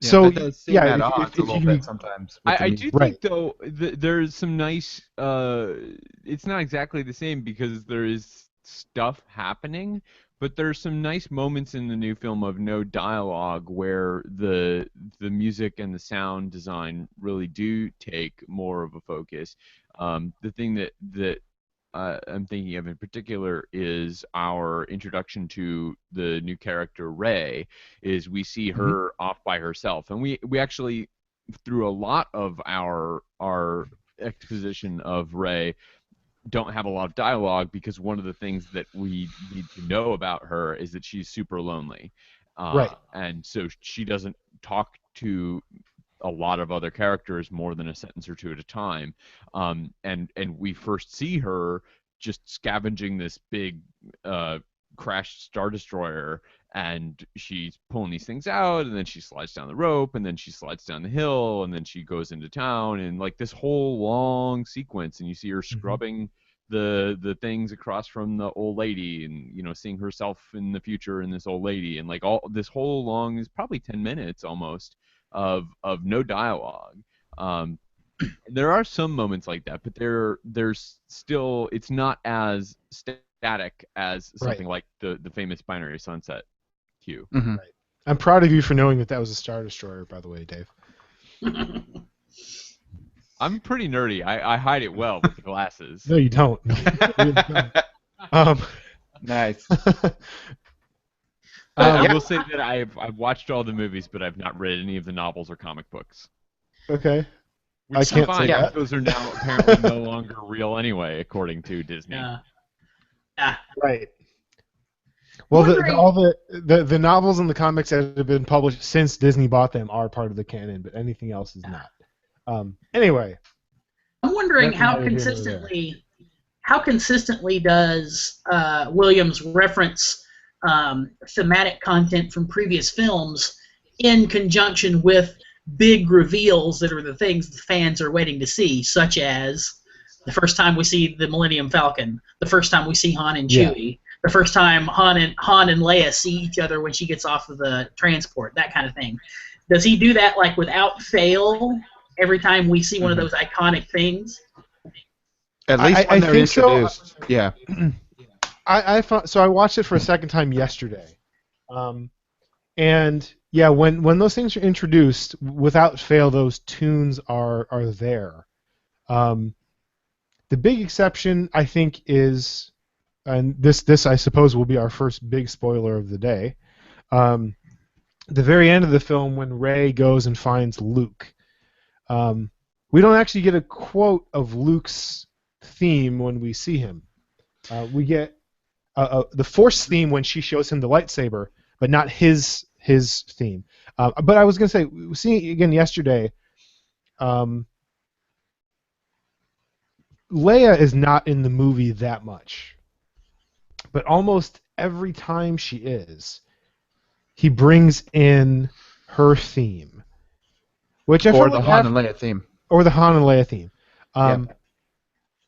So that does seem at if odds a you little can- bit sometimes. with the I music. do Right. think, though, there's some nice... it's not exactly the same because there is stuff happening, but there's some nice moments in the new film of no dialogue where the music and the sound design really do take more of a focus. The thing that I'm thinking of in particular is our introduction to the new character Rey. Is we see her off by herself, and we actually, through a lot of our exposition of Rey, don't have a lot of dialogue because one of the things that we need to know about her is that she's super lonely, Right. and so she doesn't talk to a lot of other characters more than a sentence or two at a time, and we first see her just scavenging this big crashed Star Destroyer, and she's pulling these things out, and then she slides down the rope, and then she slides down the hill, and then she goes into town, and like this whole long sequence, and you see her scrubbing the things across from the old lady, and seeing herself in the future in this old lady, and like all this whole long is probably 10 minutes almost of no dialogue. There are some moments like that, but there's still, it's not as static as something like the famous binary sunset cue. Mhm. I'm proud of you for knowing that was a Star Destroyer, by the way, Dave. I'm pretty nerdy. I hide it well with the glasses. No, you don't. No, you really don't. Nice. I will say that I've watched all the movies, but I've not read any of the novels or comic books. Okay. Which I is can't fine, say that. because those are now apparently no longer real anyway, according to Disney. Right. Well, Wondering- all the novels and the comics that have been published since Disney bought them are part of the canon, but anything else is not. Anyway, I'm wondering Nothing how neither here nor there. consistently does Williams reference thematic content from previous films in conjunction with big reveals that are the things the fans are waiting to see, such as the first time we see the Millennium Falcon, the first time we see Han and Chewie, the first time Han and Leia see each other when she gets off of the transport, that kind of thing. Does he do that like without fail every time we see one of those iconic things? At least when they're think so. introduced. Yeah. I watched it for a second time yesterday, and yeah, when those things are introduced, without fail, those tunes are there. The big exception, I think, is, and this I suppose will be our first big spoiler of the day, the very end of the film when Rey goes and finds Luke. We don't actually get a quote of Luke's theme when we see him. We get the Force theme when she shows him the lightsaber, but not his theme. But I was going to say, seeing it again yesterday, Leia is not in the movie that much, but almost every time she is, he brings in her theme, which I Or felt the like Han and Leia theme. or the Han and Leia theme. Yeah.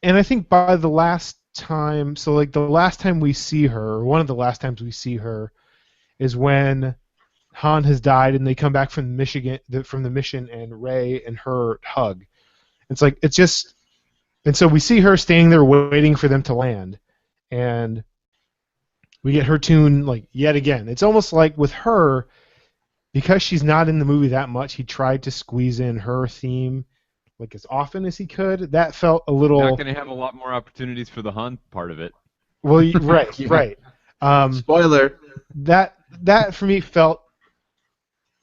And I think by the last time, so like the last time we see her, or one of the last times we see her, is when Han has died and they come back from the mission, and Rey and her hug. It's just, and so we see her standing there waiting for them to land, and we get her tune like yet again. It's almost like with her, because she's not in the movie that much, he tried to squeeze in her theme like as often as he could. That felt a little. Not going to have a lot more opportunities for the Han part of it. Well, right, Yeah. right. Spoiler. That for me felt.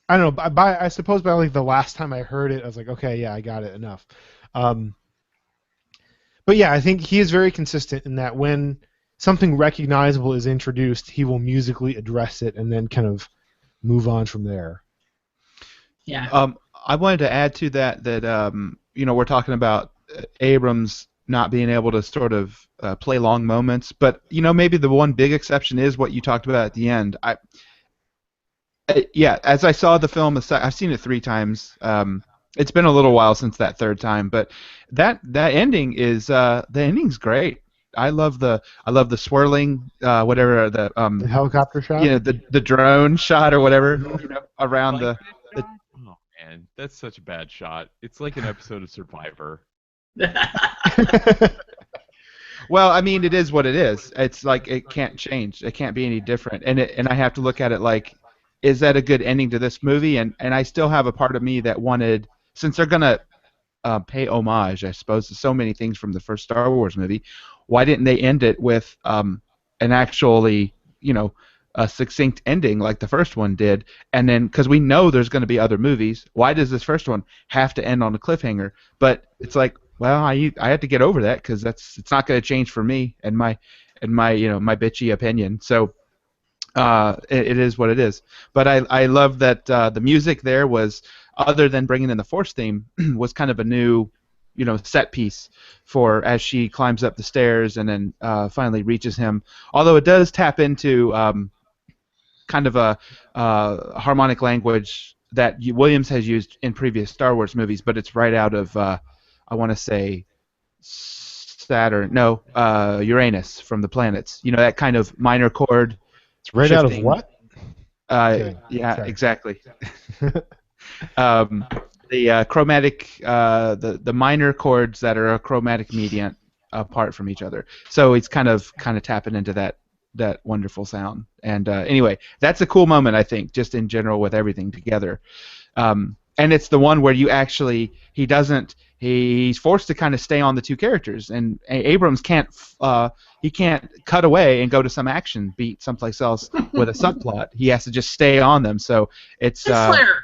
I don't know. I suppose by like the last time I heard it, I was like, okay, yeah, I got it, enough. But yeah, I think he is very consistent in that when something recognizable is introduced, he will musically address it and then kind of move on from there. Yeah. I wanted to add to that we're talking about Abrams not being able to sort of play long moments, but maybe the one big exception is what you talked about at the end. As I saw the film, I've seen it 3 times. It's been a little while since that 3rd time, but that ending is the ending's great. I love the swirling whatever The helicopter shot. the drone shot or whatever around Like the. Oh man, that's such a bad shot. It's like an episode of Survivor. Well, I mean, it is what it is. It's like it can't change. It can't be any different. And I have to look at it like, is that a good ending to this movie? And I still have a part of me that wanted, since they're gonna pay homage, I suppose, to so many things from the first Star Wars movie, why didn't they end it with an actually, a succinct ending like the first one did? And then, because we know there's going to be other movies, why does this first one have to end on a cliffhanger? But it's like, well, I have to get over that because it's not going to change for me and my my bitchy opinion. So it is what it is. But I love that the music there was, other than bringing in the Force theme, was kind of a new set piece for as she climbs up the stairs and then finally reaches him. Although it does tap into kind of a harmonic language that Williams has used in previous Star Wars movies, but it's right out of I want to say Uranus from the planets. That kind of minor chord. It's right shifting. out of what? Okay, Yeah, sorry. exactly. The chromatic, the minor chords that are a chromatic median apart from each other. So it's kind of tapping into that wonderful sound. And anyway, that's a cool moment, I think, just in general with everything together. And it's the one where he's forced to kind of stay on the 2 characters, and Abrams can't cut away and go to some action beat someplace else with a subplot. He has to just stay on them. So it's Flare.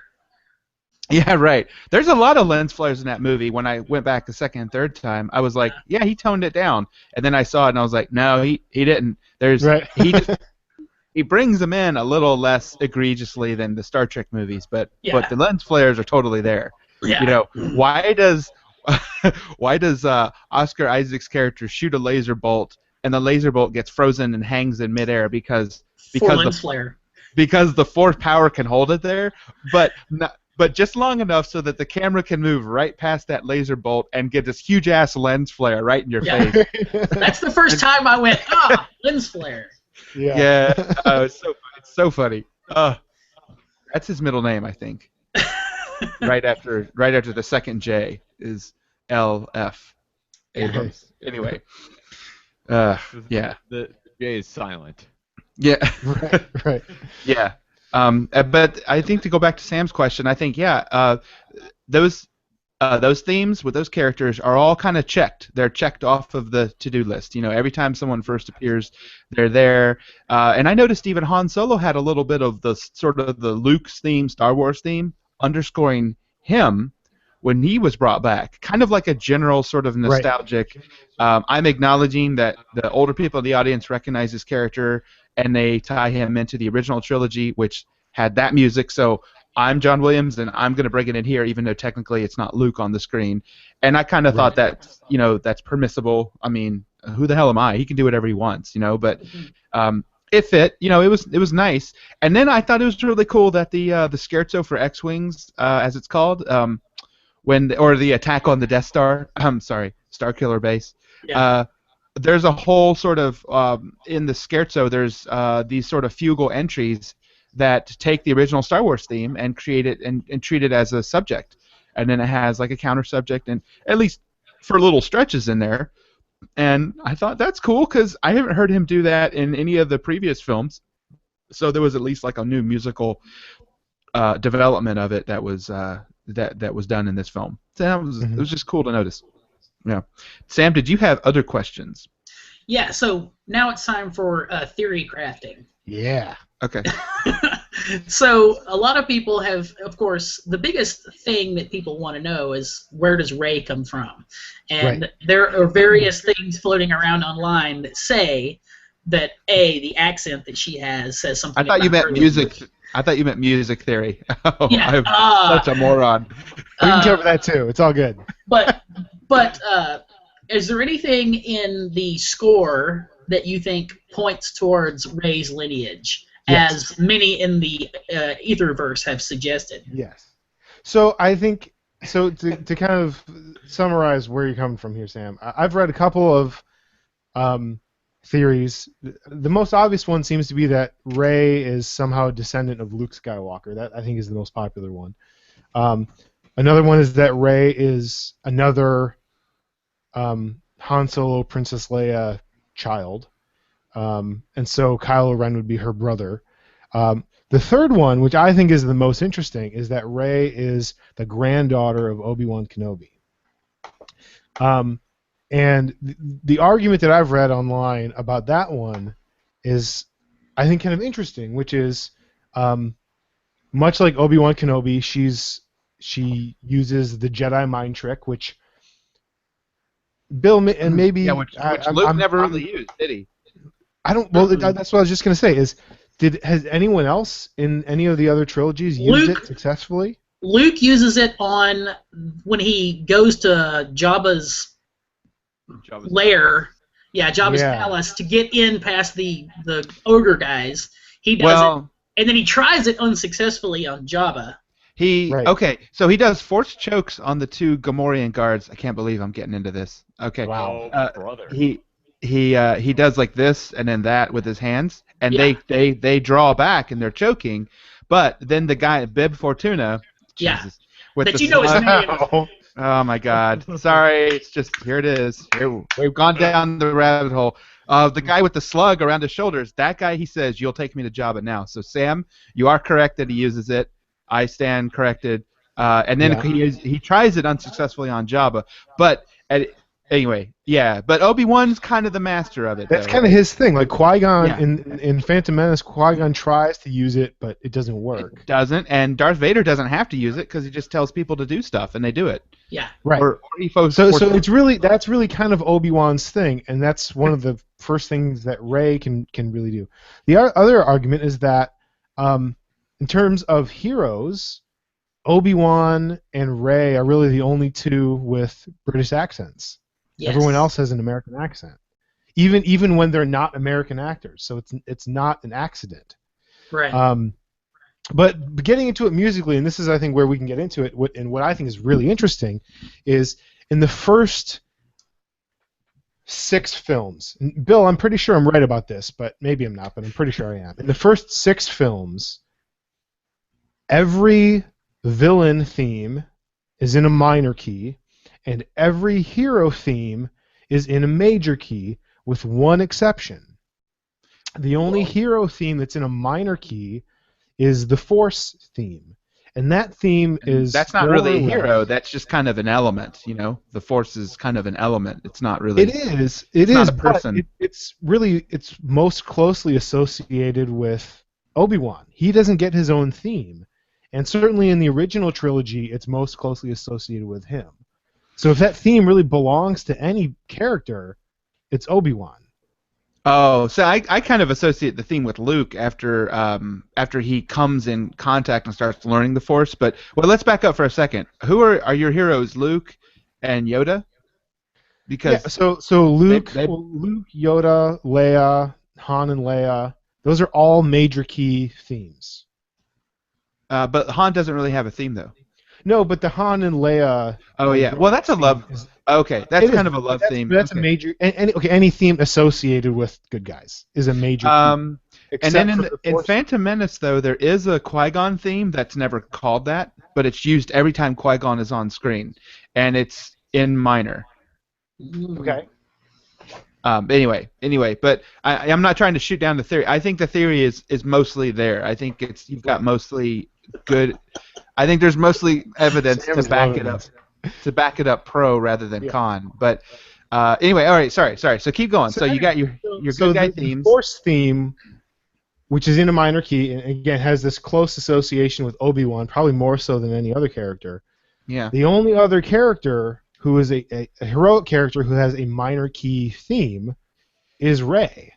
yeah, right. There's a lot of lens flares in that movie. When I went back the 2nd and 3rd time, I was like, yeah, he toned it down. And then I saw it and I was like, no, he didn't. Right. He brings them in a little less egregiously than the Star Trek movies, but the lens flares are totally there. Yeah. Why does Oscar Isaac's character shoot a laser bolt and the laser bolt gets frozen and hangs in midair because lens flare. Because the Force power can hold it there, but just long enough so that the camera can move right past that laser bolt and get this huge ass lens flare right in your face. That's the first time I went, lens flare. Yeah. It's so funny. That's his middle name, I think. right after the 2nd J is LF Abrams. Anyway, yeah. The J is silent. Yeah. Right. Yeah. But I think to go back to Sam's question, I think those themes with those characters are all kind of checked. They're checked off of the to-do list. Every time someone first appears, they're there. And I noticed even Han Solo had a little bit of the sort of the Luke's theme, Star Wars theme, underscoring him when he was brought back. Kind of like a general sort of nostalgic. Right. I'm acknowledging that the older people in the audience recognize his character, and they tie him into the original trilogy, which had that music. So I'm John Williams, and I'm going to bring it in here, even though technically it's not Luke on the screen. And I kind of thought that, that's permissible. I mean, who the hell am I? He can do whatever he wants, But it fit. It was nice. And then I thought it was really cool that the scherzo for X-wings, as it's called, or the attack on the Death Star. Starkiller Base. Yeah. There's a whole sort of in the scherzo. There's these sort of fugal entries that take the original Star Wars theme and create it and treat it as a subject, and then it has like a counter subject, and at least for little stretches in there. And I thought that's cool because I haven't heard him do that in any of the previous films. So there was at least like a new musical development of it that was that was done in this film. So it was just cool to notice. Yeah. Sam, did you have other questions? Yeah, so now it's time for theory crafting. Yeah. Okay. So a lot of people have, of course, the biggest thing that people want to know is where does Rey come from? And Right. there are various things floating around online that say that the accent that she has says something. I thought you about meant her music. I thought you meant music theory. Oh, Yeah, I'm such a moron. We can cover that too. It's all good. But is there anything in the score that you think points towards Rey's lineage, Yes. as many in the Etherverse have suggested? Yes. So I think to kind of summarize where you're coming from here, Sam. I've read a couple of theories. The most obvious one seems to be that Rey is somehow a descendant of Luke Skywalker. That I think is the most popular one. Another one is that Rey is another Han Solo, Princess Leia child, and so Kylo Ren would be her brother. The third one, which I think is the most interesting, is that Rey is the granddaughter of Obi-Wan Kenobi. And the argument that I've read online about that one is, I think, kind of interesting, which is, much like Obi-Wan Kenobi, she uses the Jedi mind trick, which Bill and maybe which Luke never really used, did he? I don't. Well, that's what I was just gonna say. Has anyone else in any of the other trilogies used it successfully? Luke uses it on when he goes to Jabba's lair. Yeah, Jabba's palace to get in past the ogre guys. He does it, and then he tries it unsuccessfully on Jabba. Okay, so he does force chokes on the two Gamorrean guards. I can't believe I'm getting into this. Okay. Wow. Brother. He does like this and then that with his hands, and they draw back and they're choking, but then the guy Bib Fortuna, Jesus, with that the his name. Oh my God! Sorry, it's just here it is. Here we've gone down the rabbit hole. The guy with the slug around his shoulders. That guy, he says, "You'll take me to Jabba now." So Sam, you are correct that he uses it. I stand corrected. And then he tries it unsuccessfully on Jabba, but anyway, yeah. But Obi-Wan's kind of the master of it. That's kind of his thing. Like Qui-Gon in Phantom Menace, Qui-Gon tries to use it, but it doesn't work. It doesn't, and Darth Vader doesn't have to use it because he just tells people to do stuff, and they do it. Yeah. Right. So it's really kind of Obi-Wan's thing, and that's one of the first things that Rey can really do. The other argument is that, in terms of heroes, Obi-Wan and Rey are really the only two with British accents. Yes. Everyone else has an American accent, even when they're not American actors. So it's not an accident. Right. But getting into it musically, and this is I think where we can get into it. What I think is really interesting is in the first 6 films. And Bill, I'm pretty sure I'm right about this, but maybe I'm not. But I'm pretty sure I am. In the first 6 films, every villain theme is in a minor key, and every hero theme is in a major key, with one exception. The only hero theme that's in a minor key is the Force theme, and that theme is... That's not really a hero, that's just kind of an element, you know? The Force is kind of an element, it's not really... It is, not a person. It's most closely associated with Obi-Wan. He doesn't get his own theme. And certainly in the original trilogy, it's most closely associated with him. So if that theme really belongs to any character, it's Obi-Wan. Oh, so I kind of associate the theme with Luke after he comes in contact and starts learning the Force. But let's back up for a second. Who are your heroes, Luke and Yoda? Because so Luke, Luke, Yoda, Leia, Han, and Leia. Those are all major key themes. But Han doesn't really have a theme, though. No, but the Han and Leia... Oh, yeah. Well, that's a love... Okay, that's kind of a love theme. That's a major... Any theme associated with good guys is a major theme. And then in Phantom Menace, though, there is a Qui-Gon theme that's never called that, but it's used every time Qui-Gon is on screen, and it's in minor. Okay. Anyway, but I'm not trying to shoot down the theory. I think the theory is mostly there. I think you've got mostly good. I think there's mostly evidence Sam to is back loving it up, this. pro rather than Yeah. con. But anyway, all right, sorry. So keep going. So you got your So good guy the themes. Force theme, which is in a minor key, and again has this close association with Obi-Wan, probably more so than any other character. Yeah. The only other character who is a heroic character who has a minor key theme is Rey.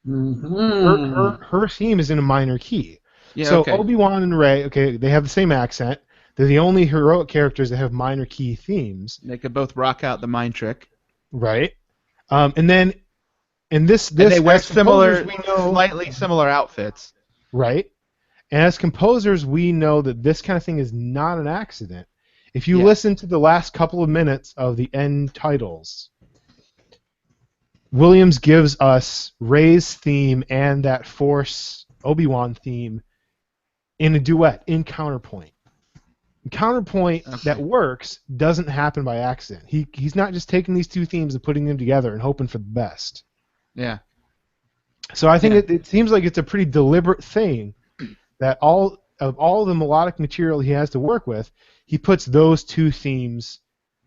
Mhm. Her theme is in a minor key. Yeah. So Okay. Obi-Wan and Rey, okay, they have the same accent. They're the only heroic characters that have minor key themes, They could both rock out the mind trick. right? And then, and this And they wear as composers, similar, we know, slightly similar outfits. right? And as composers, we know that this kind of thing is not an accident. If you Yeah. listen to the last couple of minutes of the end titles, Williams gives us Rey's theme and that Force Obi-Wan theme in a duet, in counterpoint. Counterpoint that works doesn't happen by accident. He's not just taking these two themes and putting them together and hoping for the best. Yeah. So I think it seems like it's a pretty deliberate thing that all the melodic material he has to work with, he puts those two themes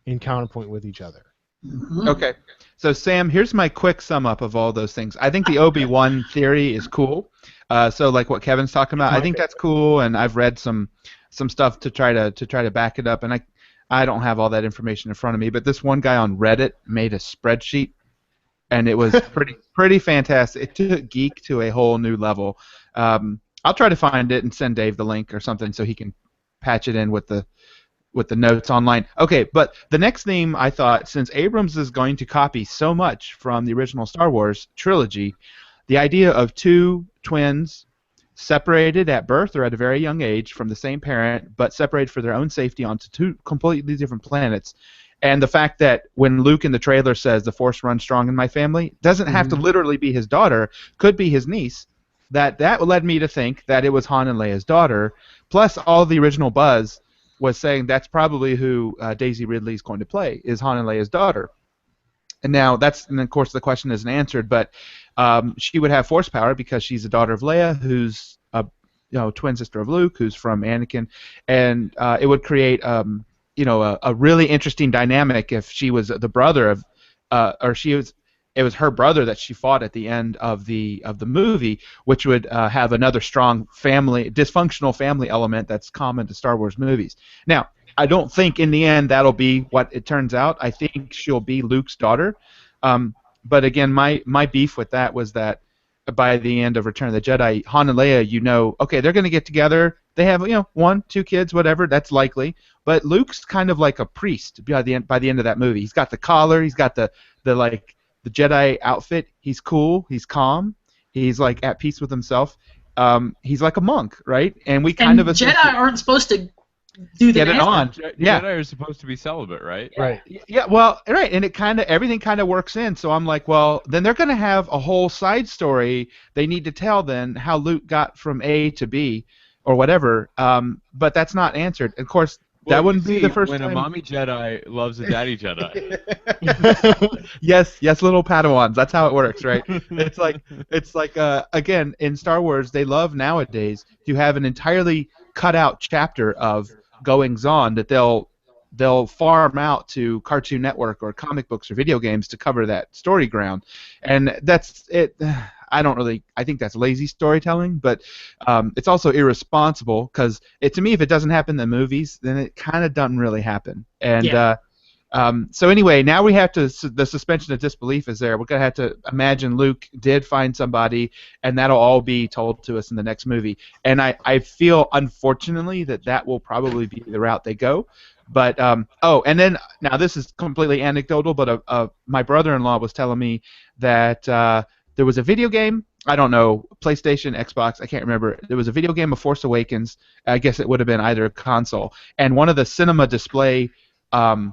in counterpoint with each other. Mhm. Okay. So Sam, here's my quick sum up of all those things. I think the Obi-Wan theory is cool. So like what Kevin's talking about, I think that's cool, and I've read some stuff to try to back it up, and I don't have all that information in front of me, but this one guy on Reddit made a spreadsheet, and it was pretty fantastic. It took geek to a whole new level. I'll try to find it and send Dave the link or something so he can patch it in with the notes online. Okay, but the next theme I thought, since Abrams is going to copy so much from the original Star Wars trilogy, the idea of two twins separated at birth or at a very young age from the same parent, but separated for their own safety onto two completely different planets. And the fact that when Luke in the trailer says the Force runs strong in my family, doesn't have to literally be his daughter, could be his niece. That led me to think that it was Han and Leia's daughter. Plus, all the original buzz was saying that's probably who Daisy Ridley is going to play, is Han and Leia's daughter. And now and of course the question isn't answered, but she would have Force power because she's a daughter of Leia, who's a twin sister of Luke, who's from Anakin, and it would create a really interesting dynamic if she was the brother of, it was her brother that she fought at the end of the movie, which would have another strong dysfunctional family element that's common to Star Wars movies. Now, I don't think in the end that'll be what it turns out. I think she'll be Luke's daughter. But again, my beef with that was that by the end of Return of the Jedi, Han and Leia, okay, they're going to get together. They have 1, 2 kids, whatever. That's likely. But Luke's kind of like a priest by the end of that movie. He's got the collar. He's got the Jedi outfit. He's cool. He's calm. He's like at peace with himself. He's like a monk, right? And we kind of Jedi aren't supposed to do the get it on. Jedi are supposed to be celibate, right? Right. Yeah, well, right, and everything kind of works in. So I'm like, well, then they're going to have a whole side story they need to tell then how Luke got from A to B or whatever. But that's not answered. Of course, that wouldn't be the first when time. a mommy Jedi loves a daddy Jedi. Yes, little Padawans. That's how it works, right? It's like again in Star Wars, they love nowadays to have an entirely cut out chapter of goings on that they'll farm out to Cartoon Network or comic books or video games to cover that story ground, and that's it. I think that's lazy storytelling, but it's also irresponsible because to me, if it doesn't happen in the movies, then it kind of doesn't really happen. And so anyway, now we have to, the suspension of disbelief is there. We're going to have to imagine Luke did find somebody, and that'll all be told to us in the next movie. And I feel, unfortunately, that will probably be the route they go. But, and then, now this is completely anecdotal, but my brother-in-law was telling me that there was a video game, I don't know, PlayStation, Xbox, I can't remember. There was a video game of Force Awakens. I guess it would have been either a console. And one of the cinema display sort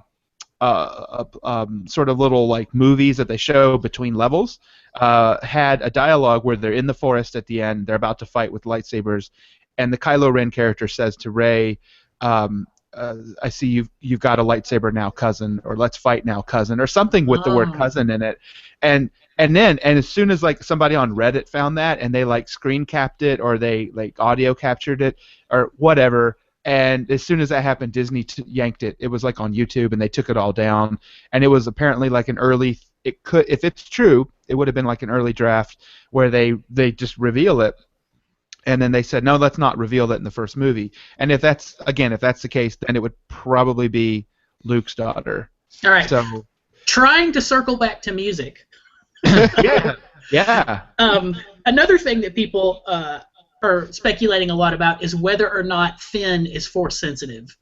of little like movies that they show between levels had a dialogue where they're in the forest at the end, they're about to fight with lightsabers, and the Kylo Ren character says to Rey, I see you've got a lightsaber now, cousin, or let's fight now, cousin, or something with the word cousin in it, and as soon as like somebody on Reddit found that and they like screen capped it or they like audio captured it or whatever, and as soon as that happened, Disney yanked it. It was like on YouTube and they took it all down, and it was apparently like an early. It could, if it's true, it would have been like an early draft where they just reveal it. And then they said, no, let's not reveal that in the first movie. And if that's the case, then it would probably be Luke's daughter. All right. So, trying to circle back to music. yeah. Another thing that people are speculating a lot about is whether or not Finn is force sensitive.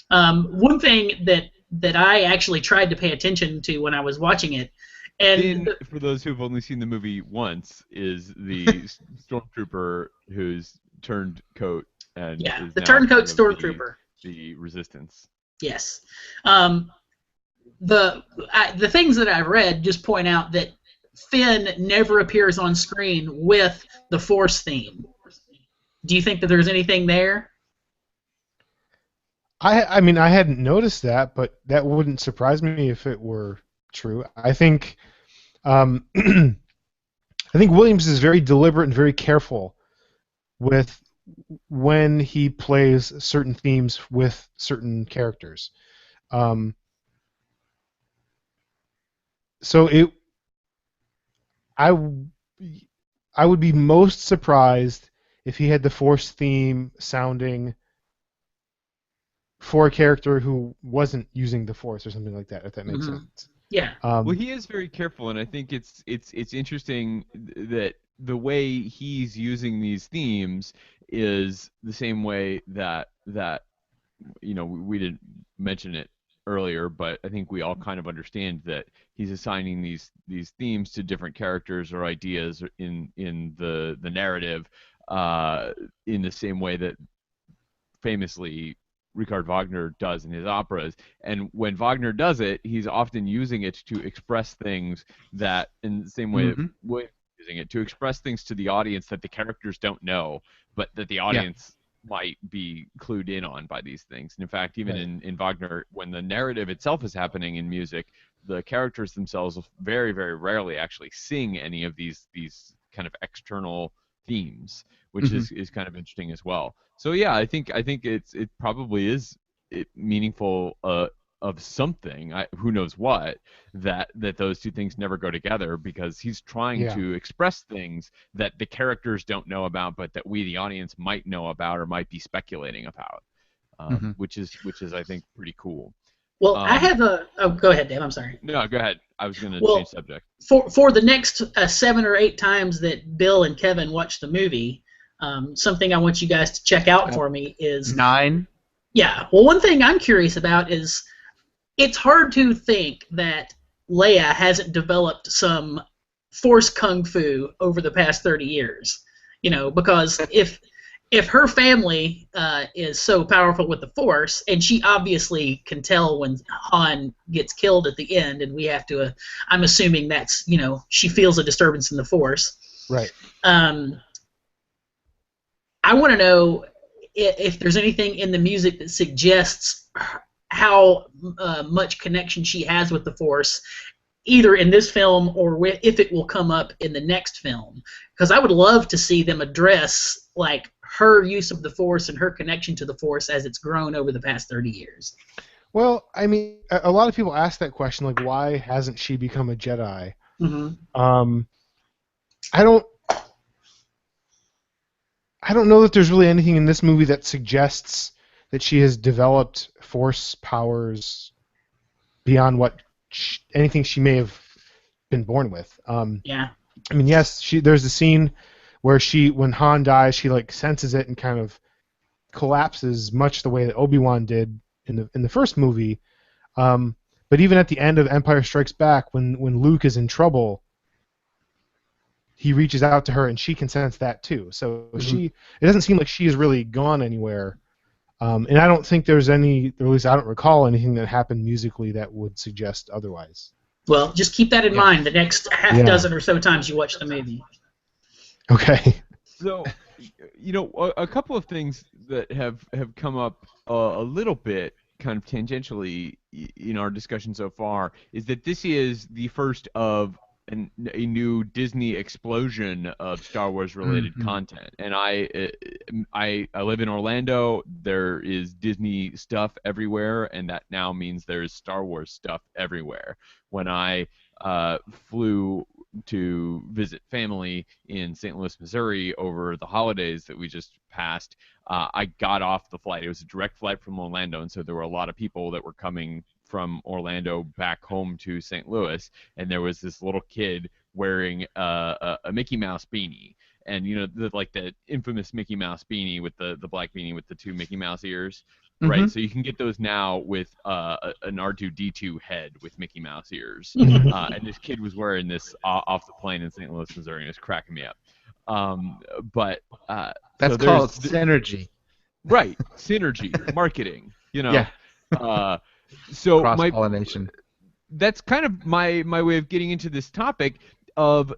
One thing that I actually tried to pay attention to when I was watching it, and Finn, for those who've only seen the movie once, is the stormtrooper who's turned coat and is the now turncoat kind of stormtrooper. The Resistance. Yes. The things that I've read just point out that Finn never appears on screen with the Force theme. Do you think that there's anything there? I mean, I hadn't noticed that, but that wouldn't surprise me if it were true. I think Williams is very deliberate and very careful with when he plays certain themes with certain characters. So I would be most surprised if he had the Force theme sounding for a character who wasn't using the Force or something like that, if that makes sense. Yeah. Well, he is very careful, and I think it's interesting that the way he's using these themes is the same way that we didn't mention it earlier, but I think we all kind of understand that he's assigning these themes to different characters or ideas in the narrative in the same way that famously Richard Wagner does in his operas. And when Wagner does it, he's often using it to express things that, in the same way that Williams is using it, to express things to the audience that the characters don't know, but that the audience might be clued in on by these things. And in fact, even in Wagner, when the narrative itself is happening in music, the characters themselves very, very rarely actually sing any of these kind of external themes, which is kind of interesting as well. So yeah, I think it probably is meaningful of something, who knows what, that those two things never go together, because he's trying to express things that the characters don't know about, but that we, the audience, might know about or might be speculating about, which is I think pretty cool. Well, I have a. Oh, go ahead, Dave. I'm sorry. No, go ahead. I was going to change subject. For the next 7 or 8 times that Bill and Kevin watch the movie, something I want you guys to check out for me is 9. Yeah. Well, one thing I'm curious about is it's hard to think that Leia hasn't developed some Force kung fu over the past 30 years. Because if her family is so powerful with the Force, and she obviously can tell when Han gets killed at the end, and we have to, I'm assuming that's, she feels a disturbance in the Force. Right. I want to know if there's anything in the music that suggests how much connection she has with the Force, either in this film or if it will come up in the next film. Because I would love to see them address like her use of the Force and her connection to the Force as it's grown over the past 30 years. Well, I mean, a lot of people ask that question, like, why hasn't she become a Jedi? I don't know that there's really anything in this movie that suggests that she has developed Force powers beyond what anything she may have been born with. Yeah. I mean, yes, there's a scene where when Han dies, she like senses it and kind of collapses, much the way that Obi-Wan did in the first movie. But even at the end of Empire Strikes Back, when Luke is in trouble, he reaches out to her and she can sense that too. So it doesn't seem like she has really gone anywhere. And I don't think there's any, or at least I don't recall anything that happened musically that would suggest otherwise. Well, just keep that in mind the next half dozen or so times you watch the movie. Okay. So, a couple of things that have come up a little bit, kind of tangentially, in our discussion so far, is that this is the first of a new Disney explosion of Star Wars related Mhm. content. And I live in Orlando. There is Disney stuff everywhere, and that now means there's Star Wars stuff everywhere. When I flew to visit family in St. Louis, Missouri over the holidays that we just passed, I got off the flight. It was a direct flight from Orlando, and so there were a lot of people that were coming from Orlando back home to St. Louis, and there was this little kid wearing a Mickey Mouse beanie. And like the infamous Mickey Mouse beanie with the black beanie with the two Mickey Mouse ears. Right, so you can get those now with an R2-D2 head with Mickey Mouse ears. And this kid was wearing this off the plane in St. Louis, Missouri, and it was cracking me up. But That's so called synergy. Right, synergy, marketing, Yeah. So Cross-pollination. that's kind of my way of getting into this topic of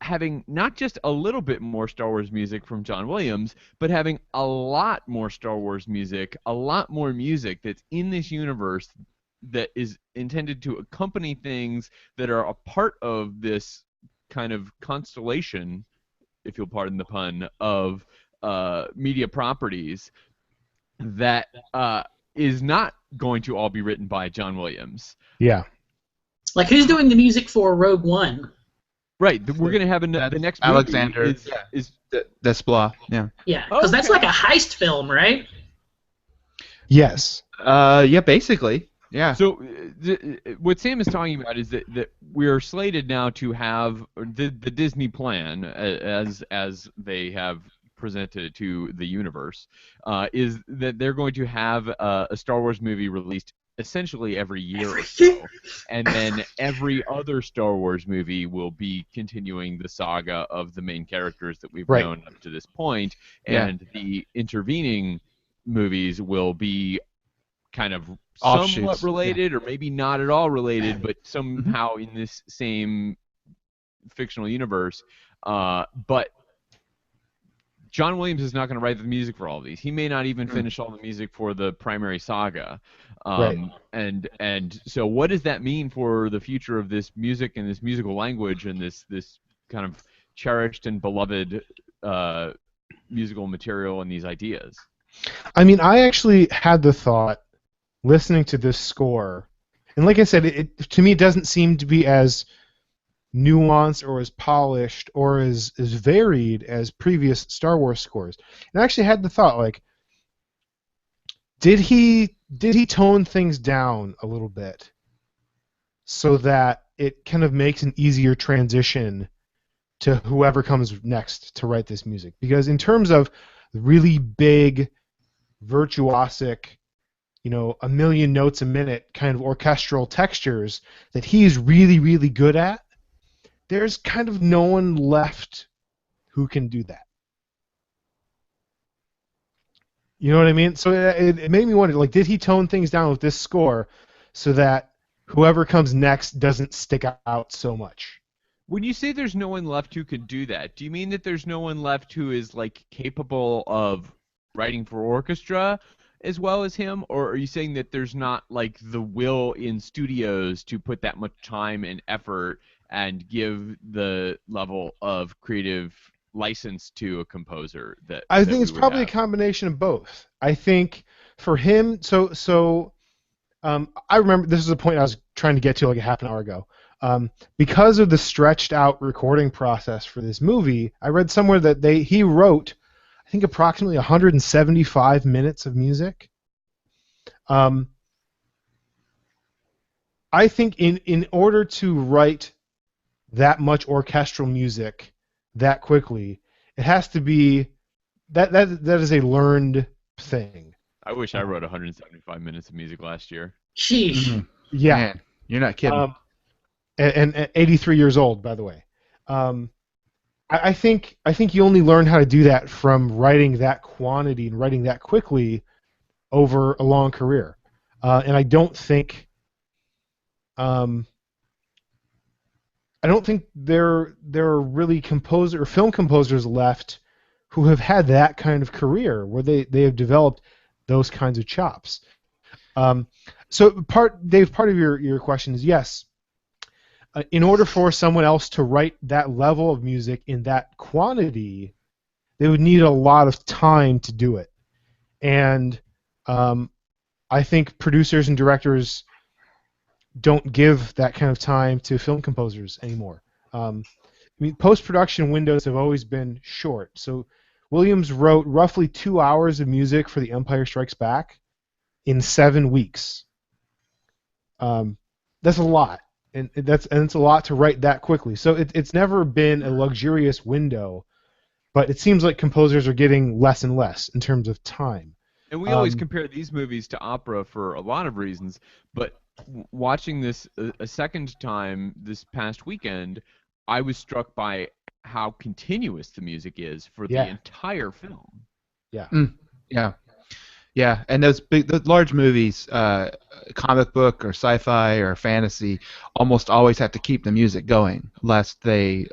having not just a little bit more Star Wars music from John Williams, but having a lot more Star Wars music, a lot more music that's in this universe that is intended to accompany things that are a part of this kind of constellation, if you'll pardon the pun, of media properties that is not going to all be written by John Williams. Yeah. Like, who's doing the music for Rogue One? Right, we're going to have the next movie Alexander is Desplat. Yeah. Yeah, because that's like a heist film, right? Yes. Yeah, basically. Yeah. So what Sam is talking about is that we are slated now to have the Disney plan, as they have presented it to the universe, is that they're going to have a Star Wars movie released essentially every year or so, and then every other Star Wars movie will be continuing the saga of the main characters that we've known up to this point, and the intervening movies will be kind of somewhat related, or maybe not at all related, but somehow in this same fictional universe. But John Williams is not going to write the music for all of these. He may not even finish all the music for the primary saga. And so what does that mean for the future of this music and this musical language and this kind of cherished and beloved musical material and these ideas? I mean, I actually had the thought, listening to this score, and like I said, to me it doesn't seem to be as nuanced or as polished or as varied as previous Star Wars scores. And I actually had the thought, like, did he tone things down a little bit so that it kind of makes an easier transition to whoever comes next to write this music? Because in terms of really big, virtuosic, a million notes a minute kind of orchestral textures that he's really, really good at, there's kind of no one left who can do that. You know what I mean? So it made me wonder, like, did he tone things down with this score so that whoever comes next doesn't stick out so much? When you say there's no one left who could do that, do you mean that there's no one left who is, like, capable of writing for orchestra as well as him, or are you saying that there's not, like, the will in studios to put that much time and effort and give the level of creative license to a composer that I think we it's would probably have? a combination of both. I think for him, I remember this is a point I was trying to get to like a half an hour ago. Because of the stretched out recording process for this movie, I read somewhere that he wrote, I think, approximately 175 minutes of music. I think in order to write that much orchestral music that quickly, it has to be that is a learned thing. I wish I wrote 175 minutes of music last year. Sheesh. Yeah. Man, you're not kidding. And 83 years old, by the way. I think you only learn how to do that from writing that quantity and writing that quickly over a long career. And I don't think I don't think there are really film composers left who have had that kind of career where they have developed those kinds of chops. So Dave, part of your question is yes. In order for someone else to write that level of music in that quantity, they would need a lot of time to do it. And I think producers and directors don't give that kind of time to film composers anymore. I mean, post-production windows have always been short. So Williams wrote roughly 2 hours of music for The Empire Strikes Back in 7 weeks. That's a lot, and it's a lot to write that quickly. So it's never been a luxurious window, but it seems like composers are getting less and less in terms of time. And we always compare these movies to opera for a lot of reasons, but watching this a second time this past weekend, I was struck by how continuous the music is for the entire film. Yeah. Yeah, and those large movies, comic book or sci-fi or fantasy, almost always have to keep the music going, lest they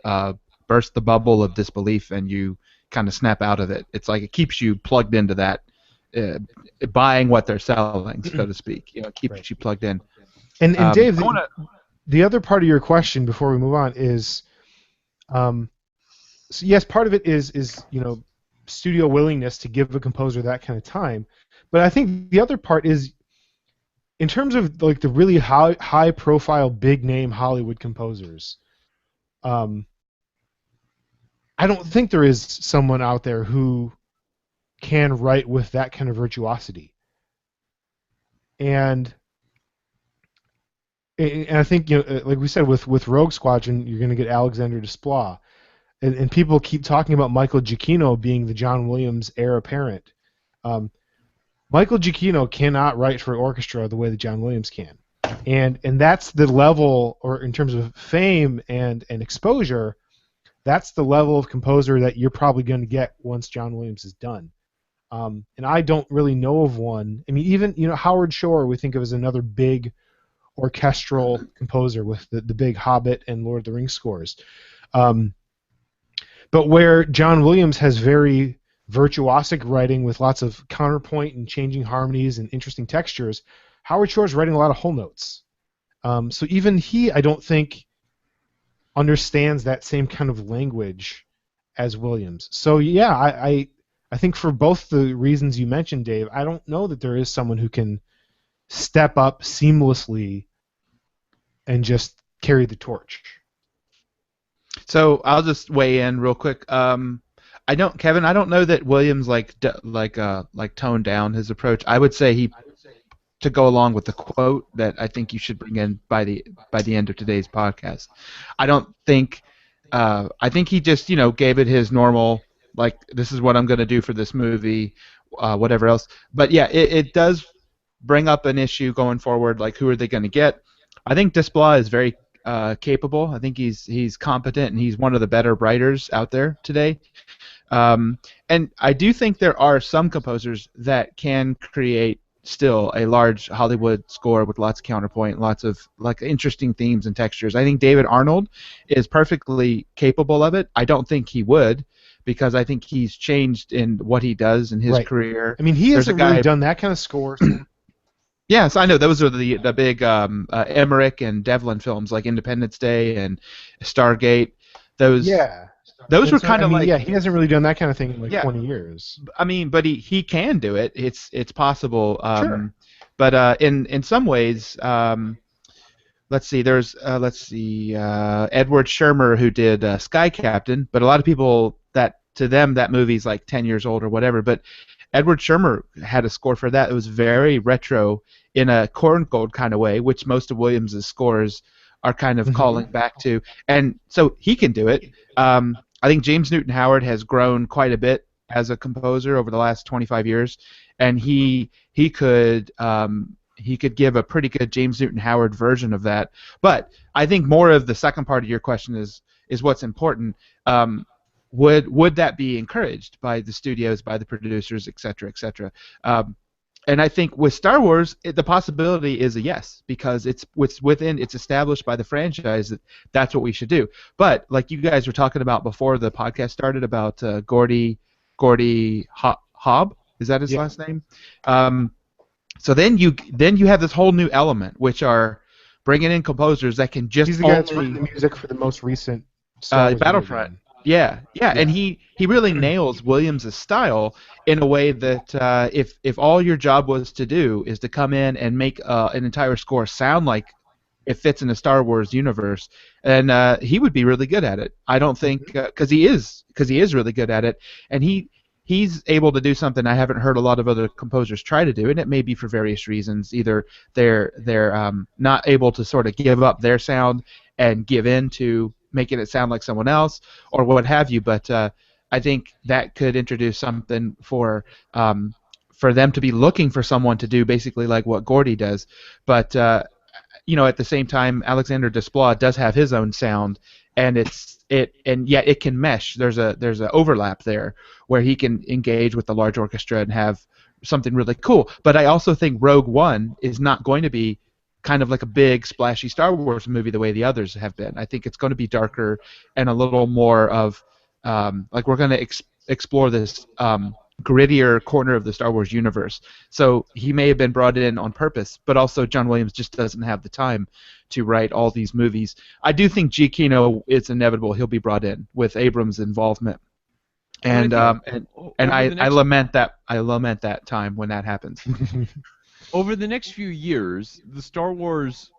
burst the bubble of disbelief and you kind of snap out of it. It's like it keeps you plugged into that, buying what they're selling, so to speak. You know, it keeps you plugged in. And Dave, the other part of your question before we move on is, so yes, part of it is studio willingness to give a composer that kind of time, but I think the other part is, in terms of like the really high profile, big name Hollywood composers, I don't think there is someone out there who can write with that kind of virtuosity. And I think, like we said, with Rogue Squadron, you're going to get Alexander Desplat. And people keep talking about Michael Giacchino being the John Williams heir apparent. Michael Giacchino cannot write for orchestra the way that John Williams can. And that's the level, or in terms of fame and exposure, that's the level of composer that you're probably going to get once John Williams is done. And I don't really know of one. I mean, even Howard Shore we think of as another big orchestral composer with the big Hobbit and Lord of the Rings scores. But where John Williams has very virtuosic writing with lots of counterpoint and changing harmonies and interesting textures, Howard Shore's writing a lot of whole notes. So even he, I don't think, understands that same kind of language as Williams. So yeah, I think for both the reasons you mentioned, Dave, I don't know that there is someone who can step up seamlessly and just carry the torch. So I'll just weigh in real quick. Kevin, I don't know that Williams toned down his approach. I would say to go along with the quote that I think you should bring in by the end of today's podcast. I think he just gave it his normal, like, this is what I'm going to do for this movie, whatever else. But yeah, it does bring up an issue going forward, like who are they going to get? I think Desplat is very capable. I think he's competent, and he's one of the better writers out there today. And I do think there are some composers that can create still a large Hollywood score with lots of counterpoint, lots of like interesting themes and textures. I think David Arnold is perfectly capable of it. I don't think he would, because I think he's changed in what he does in his career. I mean, he hasn't really done that kind of score. Yes, I know. Those are the big Emmerich and Devlin films, like Independence Day and Stargate. Those were kind of like... Yeah, he hasn't really done that kind of thing in 20 years. I mean, but he can do it. It's possible. Sure. But in some ways, let's see. There's Edward Shermer, who did Sky Captain, but a lot of people, to them that movie's like 10 years old or whatever. But Edward Shermer had a score for that. It was very retro in a Korngold kind of way, which most of Williams' scores are kind of calling back to. And so he can do it. I think James Newton Howard has grown quite a bit as a composer over the last 25 years, and he could give a pretty good James Newton Howard version of that. But I think more of the second part of your question is what's important. Would that be encouraged by the studios, by the producers, et cetera, et cetera? And I think with Star Wars, the possibility is a yes, because it's established by the franchise that that's what we should do. But like you guys were talking about before the podcast started about Gordy Hobb, is that his last name? So then you have this whole new element, which are bringing in composers that can just He's the guy that's written the music for the most recent Star Wars Battlefront. game. Yeah, and he really nails Williams' style in a way that if all your job was to do is to come in and make an entire score sound like it fits in the Star Wars universe, and he would be really good at it. I don't think because he is really good at it, and he's able to do something I haven't heard a lot of other composers try to do, and it may be for various reasons. Either they're not able to sort of give up their sound and give in to making it sound like someone else, or what have you. But I think that could introduce something for them to be looking for someone to do basically like what Gordy does. But at the same time, Alexander Desplat does have his own sound, and yet it can mesh. There's a overlap there where he can engage with the large orchestra and have something really cool. But I also think Rogue One is not going to be kind of like a big splashy Star Wars movie the way the others have been. I think it's going to be darker and a little more of like we're going to explore this grittier corner of the Star Wars universe. So he may have been brought in on purpose, but also John Williams just doesn't have the time to write all these movies. I do think Giacchino, it's inevitable he'll be brought in with Abrams' involvement. And I lament that time when that happens. Over the next few years, the Star Wars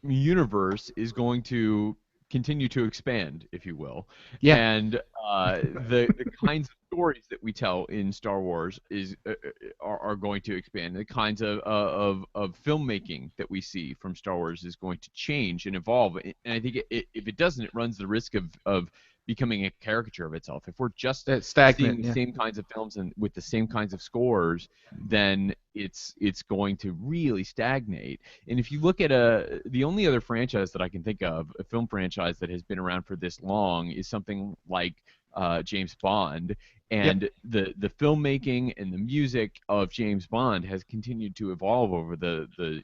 universe is going to continue to expand, if you will. Yeah. And the kinds of stories that we tell in Star Wars are going to expand. The kinds of filmmaking that we see from Star Wars is going to change and evolve. And I think if it doesn't, it runs the risk of becoming a caricature of itself. If we're just seeing the same kinds of films and with the same kinds of scores, then it's going to really stagnate. And if you look at the only other franchise that I can think of, a film franchise that has been around for this long, is something like James Bond. And the filmmaking and the music of James Bond has continued to evolve over the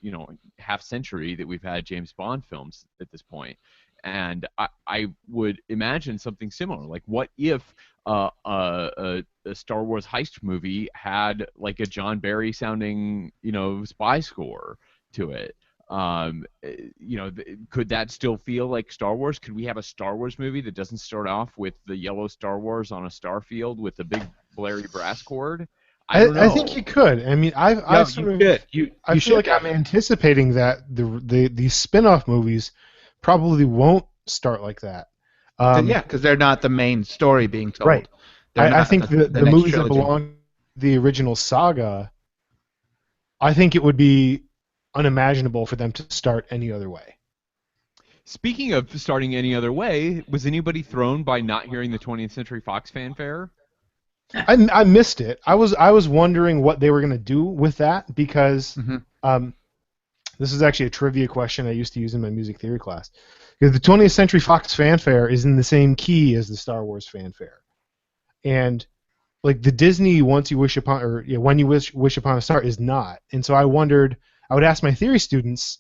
half century that we've had James Bond films at this point. And I would imagine something similar. Like, what if a Star Wars heist movie had like a John Barry sounding, spy score to it? Could that still feel like Star Wars? Could we have a Star Wars movie that doesn't start off with the yellow Star Wars on a star field with a big blary brass chord? I don't know. I think you could. I mean, I feel like I'm anticipating that these spin-off movies probably won't start like that. Because they're not the main story being told. Right. I think the movies that belong to the original saga, I think it would be unimaginable for them to start any other way. Speaking of starting any other way, was anybody thrown by not hearing the 20th Century Fox fanfare? I missed it. I was wondering what they were going to do with that because this is actually a trivia question I used to use in my music theory class. Because the 20th Century Fox fanfare is in the same key as the Star Wars fanfare, and like the Disney "Once You Wish Upon" or "When You Wish Upon a Star" is not. And so I wondered. I would ask my theory students,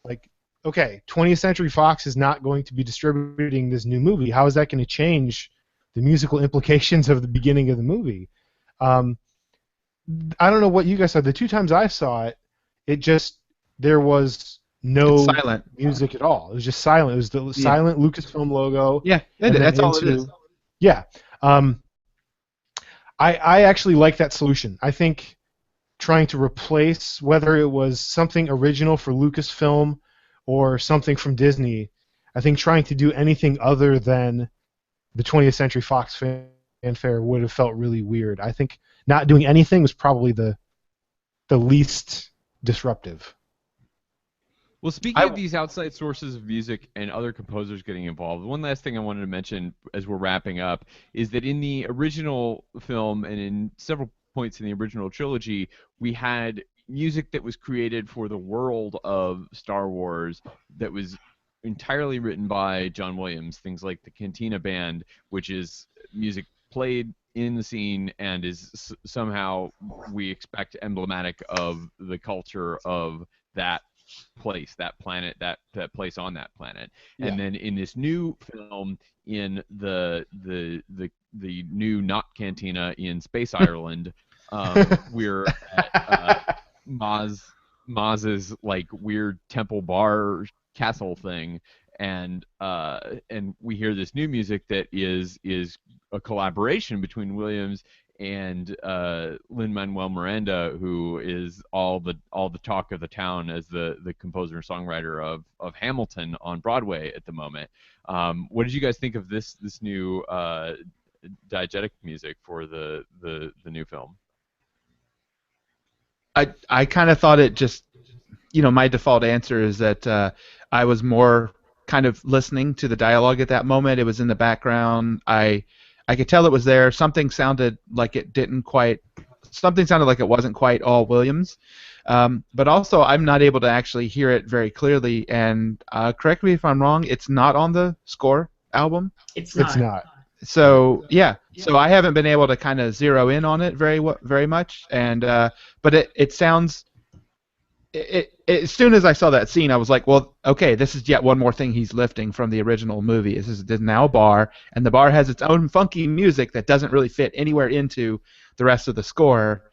like, okay, 20th Century Fox is not going to be distributing this new movie. How is that going to change the musical implications of the beginning of the movie? I don't know what you guys saw. The two times I saw it, there was no music at all. It was just silent. It was the silent Lucasfilm logo. Yeah, that's all it is. Yeah. I actually like that solution. I think trying to replace, whether it was something original for Lucasfilm or something from Disney, I think trying to do anything other than the 20th Century Fox fanfare would have felt really weird. I think not doing anything was probably the least disruptive. Well, speaking of these outside sources of music and other composers getting involved, one last thing I wanted to mention as we're wrapping up is that in the original film and in several points in the original trilogy, we had music that was created for the world of Star Wars that was entirely written by John Williams. Things like the Cantina Band, which is music played in the scene and is somehow, we expect, emblematic of the culture of that place, that planet, that place on that planet. Yeah. And then in this new film, in the new not cantina in Space Ireland, we're at Maz's like weird temple bar castle thing, and we hear this new music that is a collaboration between Williams and Lin-Manuel Miranda, who is all the talk of the town as the composer and songwriter of Hamilton on Broadway at the moment. What did you guys think of this new diegetic music for the new film? I kind of thought it just, my default answer is that I was more kind of listening to the dialogue at that moment. It was in the background. I could tell it was there. Something sounded like it wasn't quite all Williams. But also, I'm not able to actually hear it very clearly. And correct me if I'm wrong, it's not on the score album? It's not. It's not. So yeah, so I haven't been able to kind of zero in on it very much, and but it sounds. As soon as I saw that scene, I was like, well, okay, this is yet one more thing he's lifting from the original movie. This is now a bar, and the bar has its own funky music that doesn't really fit anywhere into the rest of the score,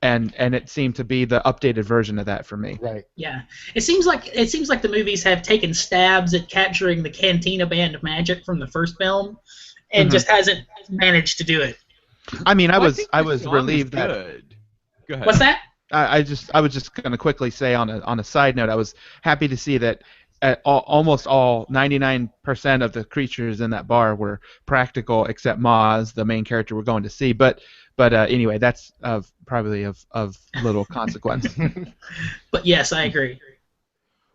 and it seemed to be the updated version of that for me. Right. Yeah, it seems like the movies have taken stabs at capturing the Cantina Band of Magic from the first film, and just hasn't managed to do it. I mean, I think the was song relieved is that. good. Go ahead. What's that? I was just going to quickly say on a side note, I was happy to see that almost all 99% of the creatures in that bar were practical, except Maz, the main character we're going to see. But anyway, that's probably of little consequence. But yes, I agree.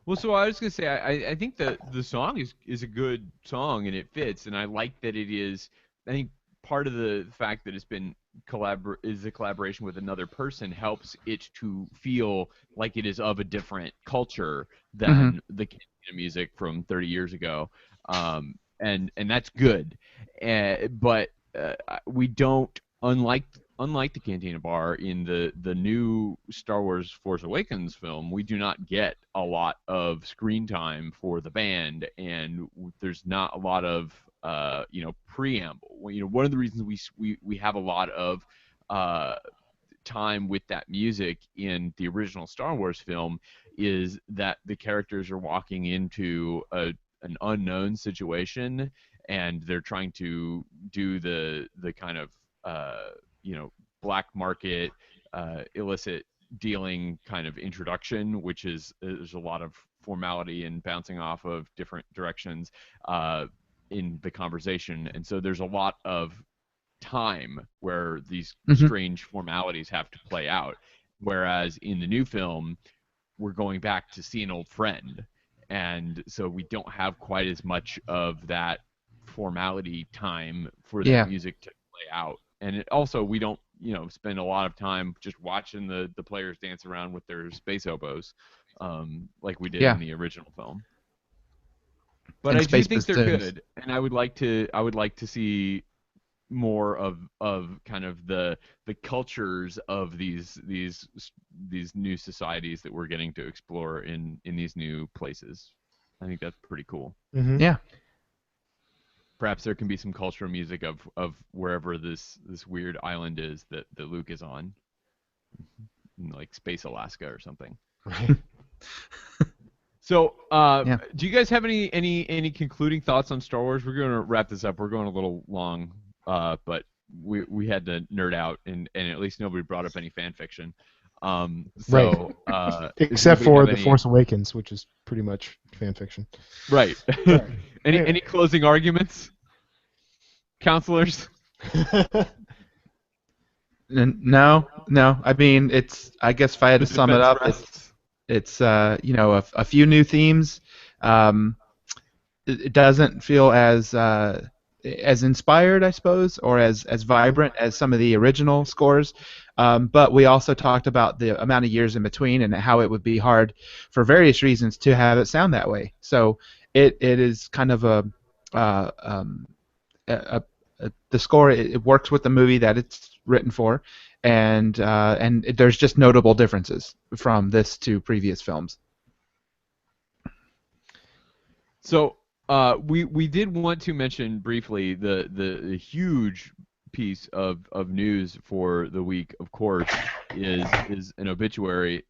Well, so I was gonna say, I think the song is a good song and it fits, and I like that it is. I think part of the fact that it's been a collaboration with another person helps it to feel like it is of a different culture than the Cantina music from 30 years ago, and that's good. But we don't, unlike the Cantina Bar in the new Star Wars Force Awakens film, we do not get a lot of screen time for the band, and there's not a lot of preamble. One of the reasons we have a lot of time with that music in the original Star Wars film is that the characters are walking into an unknown situation, and they're trying to do the kind of black market illicit dealing kind of introduction, which is there's a lot of formality and bouncing off of different directions in the conversation, and so there's a lot of time where these strange formalities have to play out, whereas in the new film we're going back to see an old friend, and so we don't have quite as much of that formality time for the music to play out. And we don't spend a lot of time just watching the players dance around with their space oboes like we did in the original film. But I do think they're good, and I would like to see more of kind of the cultures of these new societies that we're getting to explore in these new places. I think that's pretty cool. Mm-hmm. Yeah. Perhaps there can be some cultural music of wherever this weird island is that Luke is on, like Space Alaska or something. Right. So, do you guys have any concluding thoughts on Star Wars? We're going to wrap this up. We're going a little long, but we had to nerd out, and at least nobody brought up any fan fiction. Right. Except for The Force Awakens, which is pretty much fan fiction. Right. Any closing arguments, counselors? No. I mean, I guess if I had to sum it up, it's a few new themes. It doesn't feel as inspired, I suppose, or as vibrant as some of the original scores. But we also talked about the amount of years in between and how it would be hard for various reasons to have it sound that way. So it is kind of a the score it works with the movie that it's written for, and there's just notable differences from this to previous films. So we did want to mention briefly the huge piece of news for the week, of course, is an obituary.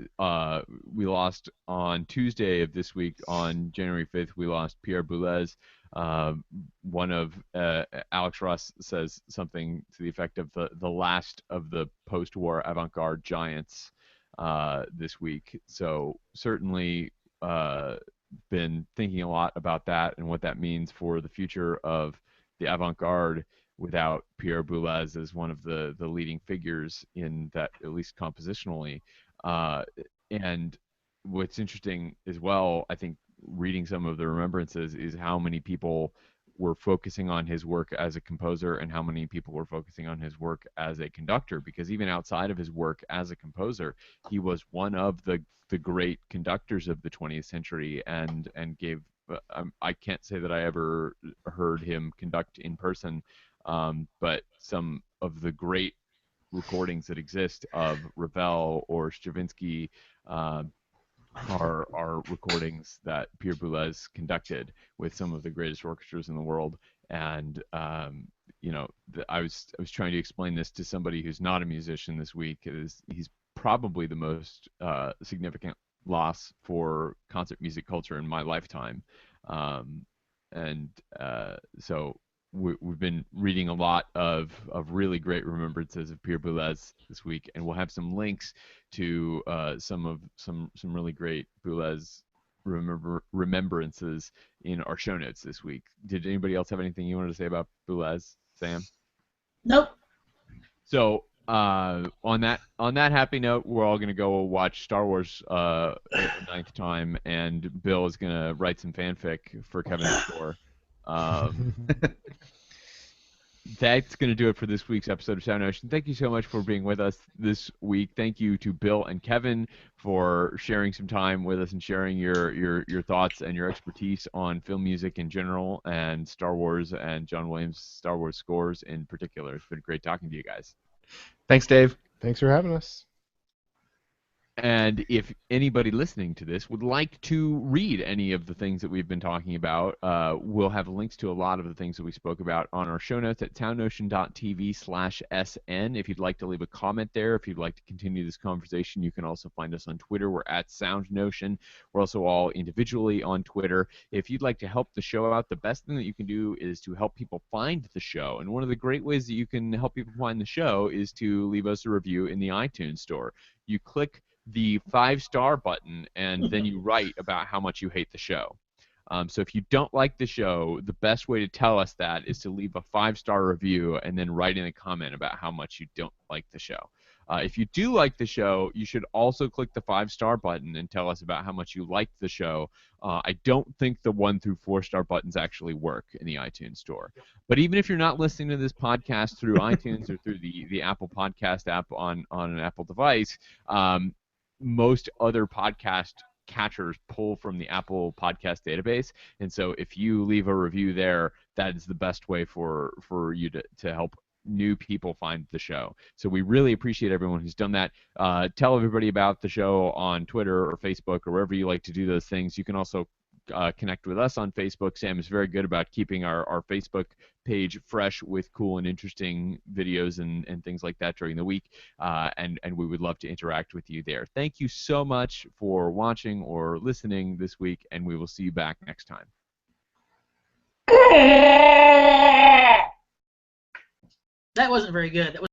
We lost on Tuesday of this week, on January 5th, we lost Pierre Boulez. One of Alex Ross says something to the effect of the last of the post-war avant-garde giants this week. So certainly been thinking a lot about that and what that means for the future of the avant-garde without Pierre Boulez as one of the leading figures in that, at least compositionally. And what's interesting as well, I think, reading some of the remembrances, is how many people were focusing on his work as a composer and how many people were focusing on his work as a conductor, because even outside of his work as a composer, he was one of the great conductors of the 20th century, and gave I can't say that I ever heard him conduct in person, but some of the great recordings that exist of Ravel or Stravinsky are recordings that Pierre Boulez conducted with some of the greatest orchestras in the world. And I was trying to explain this to somebody who's not a musician this week. He's probably the most significant loss for concert music culture in my lifetime. So we've been reading a lot of really great remembrances of Pierre Boulez this week, and we'll have some links to some really great Boulez remembrances in our show notes this week. Did anybody else have anything you wanted to say about Boulez, Sam? Nope. So on that happy note, we're all gonna go watch Star Wars a ninth time, and Bill is gonna write some fanfic for Kevin's score. That's going to do it for this week's episode of SoundNotion. Thank you so much for being with us this week. Thank you to Bill and Kevin for sharing some time with us and sharing your thoughts and your expertise on film music in general, and Star Wars and John Williams' Star Wars scores in particular. It's been great talking to you guys. Thanks, Dave. Thanks for having us. And if anybody listening to this would like to read any of the things that we've been talking about, we'll have links to a lot of the things that we spoke about on our show notes at soundnotion.tv/SN. If you'd like to leave a comment there, if you'd like to continue this conversation, you can also find us on Twitter. We're at SoundNotion. We're also all individually on Twitter. If you'd like to help the show out, the best thing that you can do is to help people find the show. And one of the great ways that you can help people find the show is to leave us a review in the iTunes store. You click the 5-star button, and then you write about how much you hate the show. So if you don't like the show, the best way to tell us that is to leave a 5-star review and then write in a comment about how much you don't like the show. If you do like the show, you should also click the 5-star button and tell us about how much you liked the show. I don't think the 1 through 4-star buttons actually work in the iTunes store. But even if you're not listening to this podcast through iTunes or through the Apple Podcast app on an Apple device, most other podcast catchers pull from the Apple Podcast database, and so if you leave a review there, that is the best way for you to help new people find the show. So we really appreciate everyone who's done that. Tell everybody about the show on Twitter or Facebook or wherever you like to do those things. You can also connect with us on Facebook. Sam is very good about keeping our Facebook page fresh with cool and interesting videos and things like that during the week, and we would love to interact with you there. Thank you so much for watching or listening this week, and we will see you back next time. That wasn't very good. That was